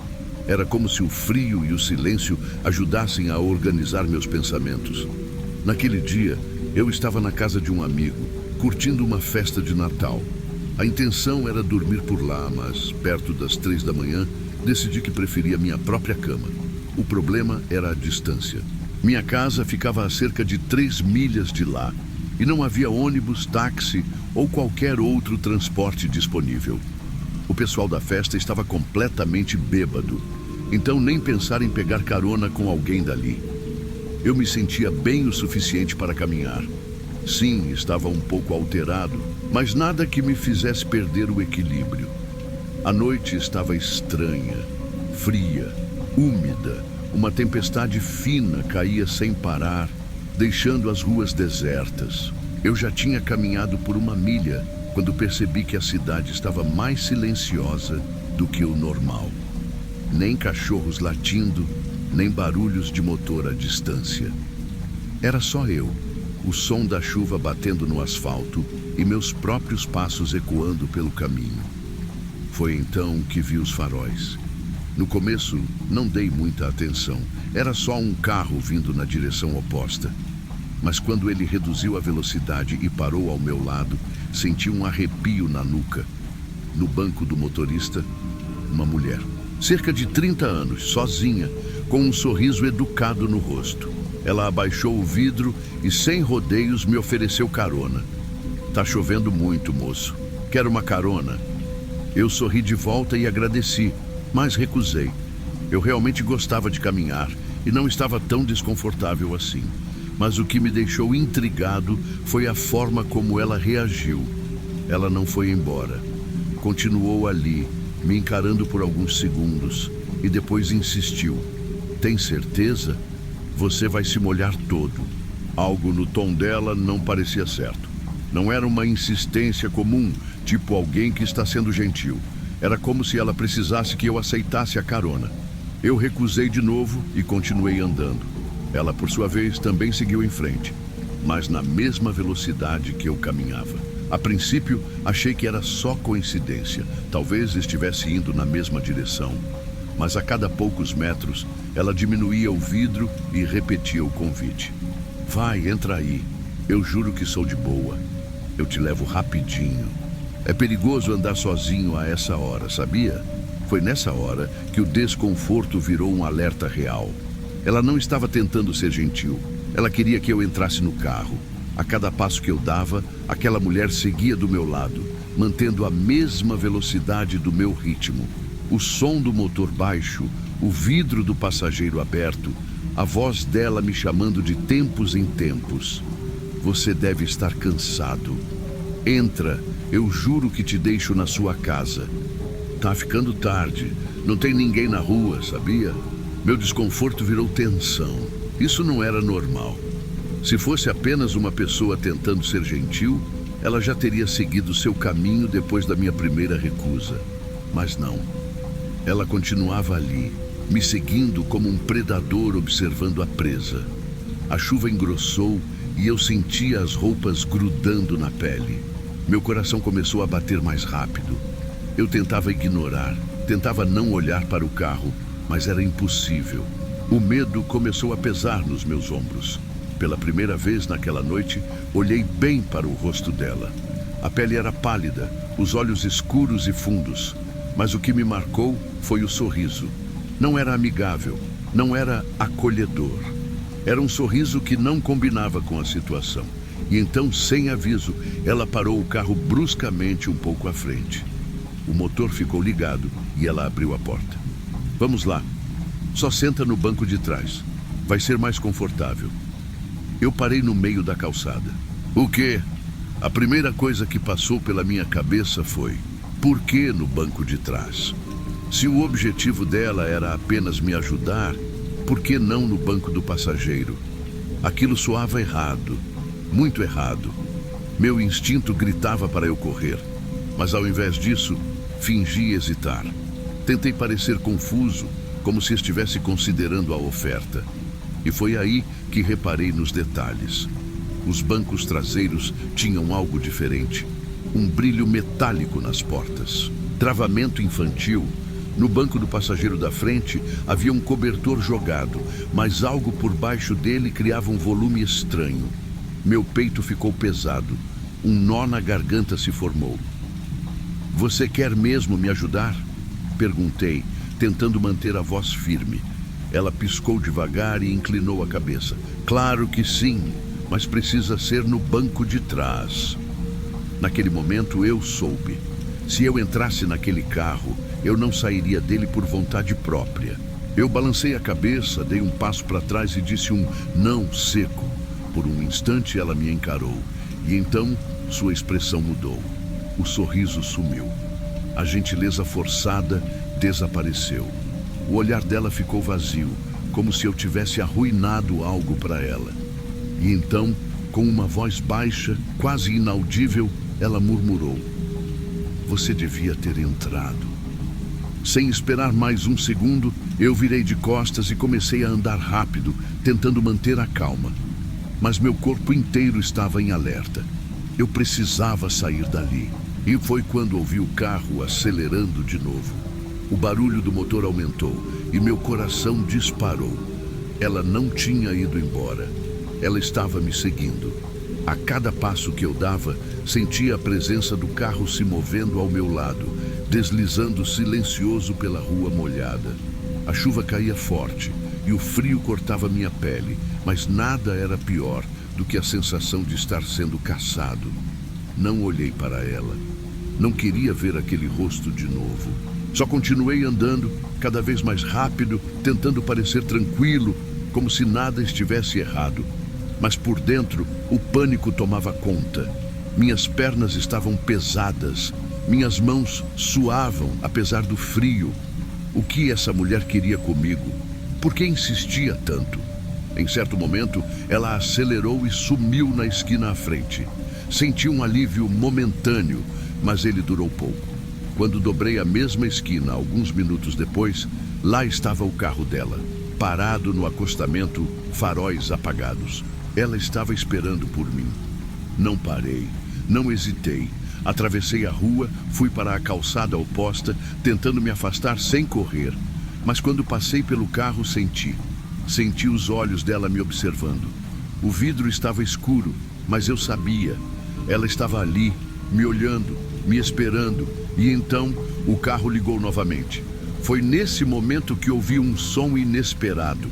Era como se o frio e o silêncio ajudassem a organizar meus pensamentos. Naquele dia, eu estava na casa de um amigo, curtindo uma festa de Natal. A intenção era dormir por lá, mas perto das 3 da manhã, decidi que preferia minha própria cama. O problema era a distância. Minha casa ficava a cerca de 3 milhas de lá, e não havia ônibus, táxi ou qualquer outro transporte disponível. O pessoal da festa estava completamente bêbado, então nem pensar em pegar carona com alguém dali. Eu me sentia bem o suficiente para caminhar. Sim, estava um pouco alterado, mas nada que me fizesse perder o equilíbrio. A noite estava estranha, fria, úmida. Uma tempestade fina caía sem parar, deixando as ruas desertas. Eu já tinha caminhado por 1 milha quando percebi que a cidade estava mais silenciosa do que o normal. Nem cachorros latindo, nem barulhos de motor à distância. Era só eu, o som da chuva batendo no asfalto e meus próprios passos ecoando pelo caminho. Foi então que vi os faróis. No começo, não dei muita atenção. Era só um carro vindo na direção oposta. Mas quando ele reduziu a velocidade e parou ao meu lado, senti um arrepio na nuca. No banco do motorista, uma mulher. Cerca de 30 anos, sozinha, com um sorriso educado no rosto. Ela abaixou o vidro e, sem rodeios, me ofereceu carona. Tá chovendo muito, moço. Quer uma carona? Eu sorri de volta e agradeci, mas recusei. Eu realmente gostava de caminhar e não estava tão desconfortável assim. Mas o que me deixou intrigado foi a forma como ela reagiu. Ela não foi embora. Continuou ali, me encarando por alguns segundos, e depois insistiu. Tem certeza? Você vai se molhar todo. Algo no tom dela não parecia certo. Não era uma insistência comum, tipo alguém que está sendo gentil. Era como se ela precisasse que eu aceitasse a carona. Eu recusei de novo e continuei andando. Ela, por sua vez, também seguiu em frente, mas na mesma velocidade que eu caminhava. A princípio, achei que era só coincidência. Talvez estivesse indo na mesma direção. Mas a cada poucos metros, ela diminuía o vidro e repetia o convite. Vai, entra aí. Eu juro que sou de boa. Eu te levo rapidinho. É perigoso andar sozinho a essa hora, sabia? Foi nessa hora que o desconforto virou um alerta real. Ela não estava tentando ser gentil. Ela queria que eu entrasse no carro. A cada passo que eu dava, aquela mulher seguia do meu lado, mantendo a mesma velocidade do meu ritmo. O som do motor baixo, o vidro do passageiro aberto, a voz dela me chamando de tempos em tempos. Você deve estar cansado. Entra, eu juro que te deixo na sua casa. Tá ficando tarde, não tem ninguém na rua, sabia? Meu desconforto virou tensão. Isso não era normal. Se fosse apenas uma pessoa tentando ser gentil, ela já teria seguido seu caminho depois da minha primeira recusa. Mas não. Ela continuava ali, me seguindo como um predador observando a presa. A chuva engrossou e eu sentia as roupas grudando na pele. Meu coração começou a bater mais rápido. Eu tentava ignorar, tentava não olhar para o carro, mas era impossível. O medo começou a pesar nos meus ombros. Pela primeira vez naquela noite, olhei bem para o rosto dela. A pele era pálida, os olhos escuros e fundos, mas o que me marcou foi o sorriso. Não era amigável, não era acolhedor. Era um sorriso que não combinava com a situação. E então, sem aviso, ela parou o carro bruscamente um pouco à frente. O motor ficou ligado e ela abriu a porta. Vamos lá. Só senta no banco de trás. Vai ser mais confortável. Eu parei no meio da calçada. O quê? A primeira coisa que passou pela minha cabeça foi: por que no banco de trás? Se o objetivo dela era apenas me ajudar, por que não no banco do passageiro? Aquilo soava errado, muito errado. Meu instinto gritava para eu correr, mas ao invés disso, fingi hesitar. Tentei parecer confuso, como se estivesse considerando a oferta. E foi aí que reparei nos detalhes. Os bancos traseiros tinham algo diferente. Um brilho metálico nas portas. Travamento infantil. No banco do passageiro da frente havia um cobertor jogado, mas algo por baixo dele criava um volume estranho. Meu peito ficou pesado. Um nó na garganta se formou. Você quer mesmo me ajudar? Perguntei, tentando manter a voz firme. Ela piscou devagar e inclinou a cabeça. Claro que sim, mas precisa ser no banco de trás. Naquele momento eu soube. Se eu entrasse naquele carro, eu não sairia dele por vontade própria. Eu balancei a cabeça, dei um passo para trás e disse um não seco. Por um instante ela me encarou, e então sua expressão mudou. O sorriso sumiu. A gentileza forçada desapareceu. O olhar dela ficou vazio, como se eu tivesse arruinado algo para ela. E então, com uma voz baixa, quase inaudível, ela murmurou: você devia ter entrado. Sem esperar mais um segundo, eu virei de costas e comecei a andar rápido, tentando manter a calma. Mas meu corpo inteiro estava em alerta. Eu precisava sair dali. E foi quando ouvi o carro acelerando de novo. O barulho do motor aumentou e meu coração disparou. Ela não tinha ido embora. Ela estava me seguindo. A cada passo que eu dava, sentia a presença do carro se movendo ao meu lado, deslizando silencioso pela rua molhada. A chuva caía forte e o frio cortava minha pele, mas nada era pior do que a sensação de estar sendo caçado. Não olhei para ela. Não queria ver aquele rosto de novo. Só continuei andando, cada vez mais rápido, tentando parecer tranquilo, como se nada estivesse errado. Mas por dentro, o pânico tomava conta. Minhas pernas estavam pesadas, minhas mãos suavam apesar do frio. O que essa mulher queria comigo? Por que insistia tanto? Em certo momento, ela acelerou e sumiu na esquina à frente. Senti um alívio momentâneo, mas ele durou pouco. Quando dobrei a mesma esquina, alguns minutos depois, lá estava o carro dela, parado no acostamento, faróis apagados. Ela estava esperando por mim. Não parei, não hesitei. Atravessei a rua, fui para a calçada oposta, tentando me afastar sem correr. Mas quando passei pelo carro, senti os olhos dela me observando. O vidro estava escuro, mas eu sabia. Ela estava ali, me olhando, me esperando, e então o carro ligou novamente. Foi nesse momento que ouvi um som inesperado.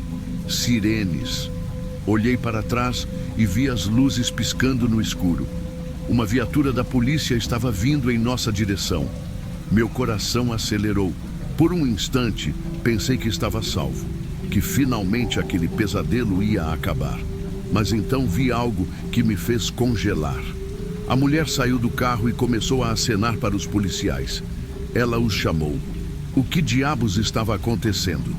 Sirenes. Olhei para trás e vi as luzes piscando no escuro. Uma viatura da polícia estava vindo em nossa direção. Meu coração acelerou. Por um instante, pensei que estava salvo, que finalmente aquele pesadelo ia acabar. Mas então vi algo que me fez congelar. A mulher saiu do carro e começou a acenar para os policiais. Ela os chamou. O que diabos estava acontecendo?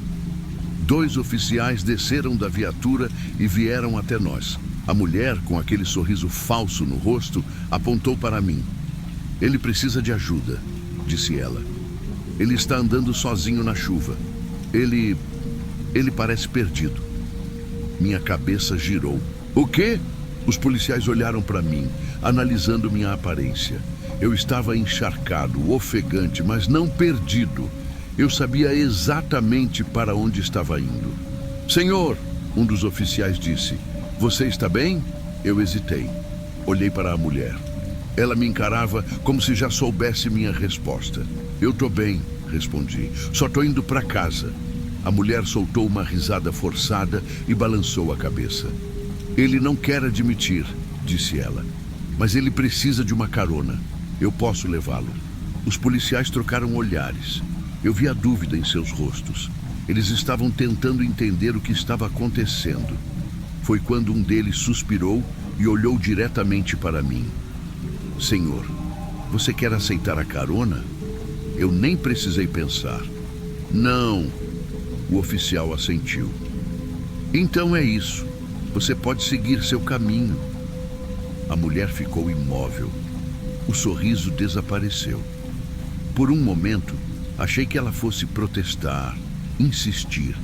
2 oficiais desceram da viatura e vieram até nós. A mulher, com aquele sorriso falso no rosto, apontou para mim. Ele precisa de ajuda, disse ela. Ele está andando sozinho na chuva. Ele parece perdido. Minha cabeça girou. O quê? Os policiais olharam para mim, analisando minha aparência. Eu estava encharcado, ofegante, mas não perdido. Eu sabia exatamente para onde estava indo. Senhor, um dos oficiais disse, você está bem? Eu hesitei. Olhei para a mulher. Ela me encarava como se já soubesse minha resposta. Eu estou bem, respondi. Só estou indo para casa. A mulher soltou uma risada forçada e balançou a cabeça. Ele não quer admitir, disse ela. Mas ele precisa de uma carona. Eu posso levá-lo. Os policiais trocaram olhares. Eu vi a dúvida em seus rostos. Eles estavam tentando entender o que estava acontecendo. Foi quando um deles suspirou e olhou diretamente para mim. Senhor, você quer aceitar a carona? Eu nem precisei pensar. Não, o oficial assentiu. Então é isso. Você pode seguir seu caminho. A mulher ficou imóvel. O sorriso desapareceu. Por um momento, achei que ela fosse protestar, insistir,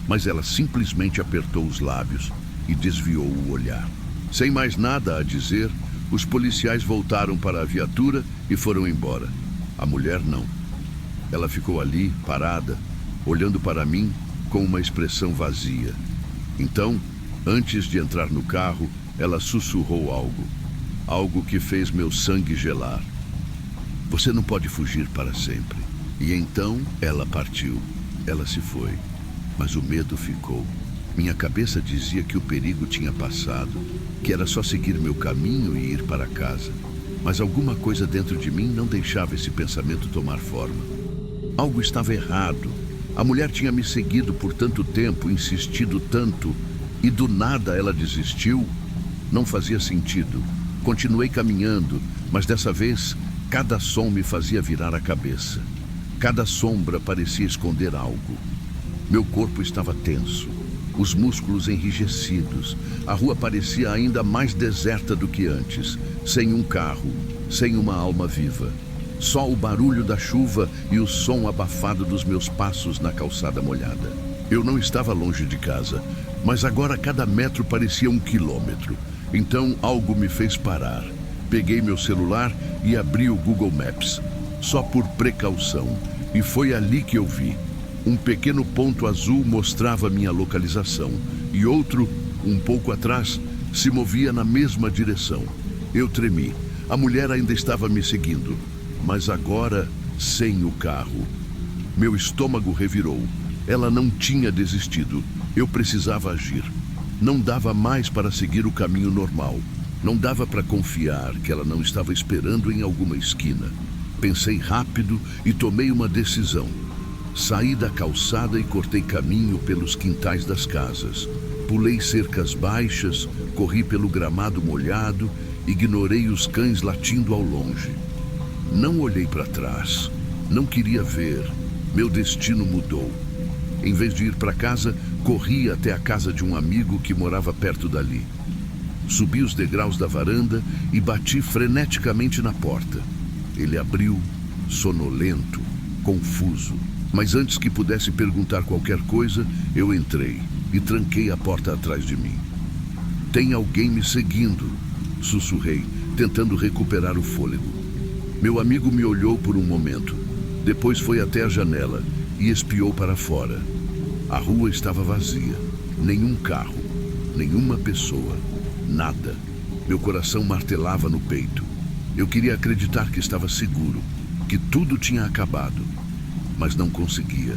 mas ela simplesmente apertou os lábios e desviou o olhar. Sem mais nada a dizer, os policiais voltaram para a viatura e foram embora. A mulher não. Ela ficou ali, parada, olhando para mim com uma expressão vazia. Então, antes de entrar no carro, ela sussurrou algo que fez meu sangue gelar. Você não pode fugir para sempre. E então ela partiu. Ela se foi. Mas o medo ficou. Minha cabeça dizia que o perigo tinha passado, que era só seguir meu caminho e ir para casa. Mas alguma coisa dentro de mim não deixava esse pensamento tomar forma. Algo estava errado. A mulher tinha me seguido por tanto tempo, insistido tanto, e do nada ela desistiu. Não fazia sentido. Continuei caminhando, mas dessa vez, cada som me fazia virar a cabeça. Cada sombra parecia esconder algo. Meu corpo estava tenso, os músculos enrijecidos. A rua parecia ainda mais deserta do que antes, sem um carro, sem uma alma viva. Só o barulho da chuva e o som abafado dos meus passos na calçada molhada. Eu não estava longe de casa, mas agora cada metro parecia 1 quilômetro. Então algo me fez parar. Peguei meu celular e abri o Google Maps, só por precaução, e foi ali que eu vi. Um pequeno ponto azul mostrava minha localização, e outro, um pouco atrás, se movia na mesma direção. Eu tremi. A mulher ainda estava me seguindo, mas agora sem o carro. Meu estômago revirou. Ela não tinha desistido. Eu precisava agir. Não dava mais para seguir o caminho normal. Não dava para confiar que ela não estava esperando em alguma esquina. Pensei rápido e tomei uma decisão. Saí da calçada e cortei caminho pelos quintais das casas. Pulei cercas baixas, corri pelo gramado molhado, ignorei os cães latindo ao longe. Não olhei para trás. Não queria ver. Meu destino mudou. Em vez de ir para casa, corri até a casa de um amigo que morava perto dali. Subi os degraus da varanda e bati freneticamente na porta. Ele abriu, sonolento, confuso. Mas antes que pudesse perguntar qualquer coisa, eu entrei e tranquei a porta atrás de mim. Tem alguém me seguindo, sussurrei, tentando recuperar o fôlego. Meu amigo me olhou por um momento. Depois foi até a janela e espiou para fora. A rua estava vazia. Nenhum carro, nenhuma pessoa, nada. Meu coração martelava no peito. Eu queria acreditar que estava seguro, que tudo tinha acabado, mas não conseguia.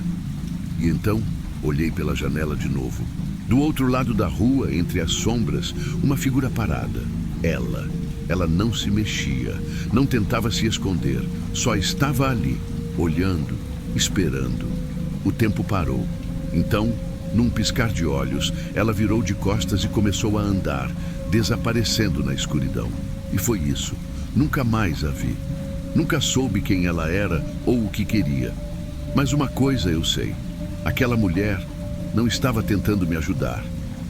E então, olhei pela janela de novo. Do outro lado da rua, entre as sombras, uma figura parada. Ela não se mexia, não tentava se esconder, só estava ali, olhando, esperando. O tempo parou. Então, num piscar de olhos, ela virou de costas e começou a andar, desaparecendo na escuridão. E foi isso. Nunca mais a vi. Nunca soube quem ela era ou o que queria. Mas uma coisa eu sei. Aquela mulher não estava tentando me ajudar.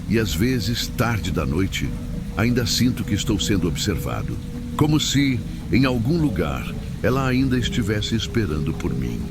E às vezes, tarde da noite, ainda sinto que estou sendo observado. Como se, em algum lugar, ela ainda estivesse esperando por mim.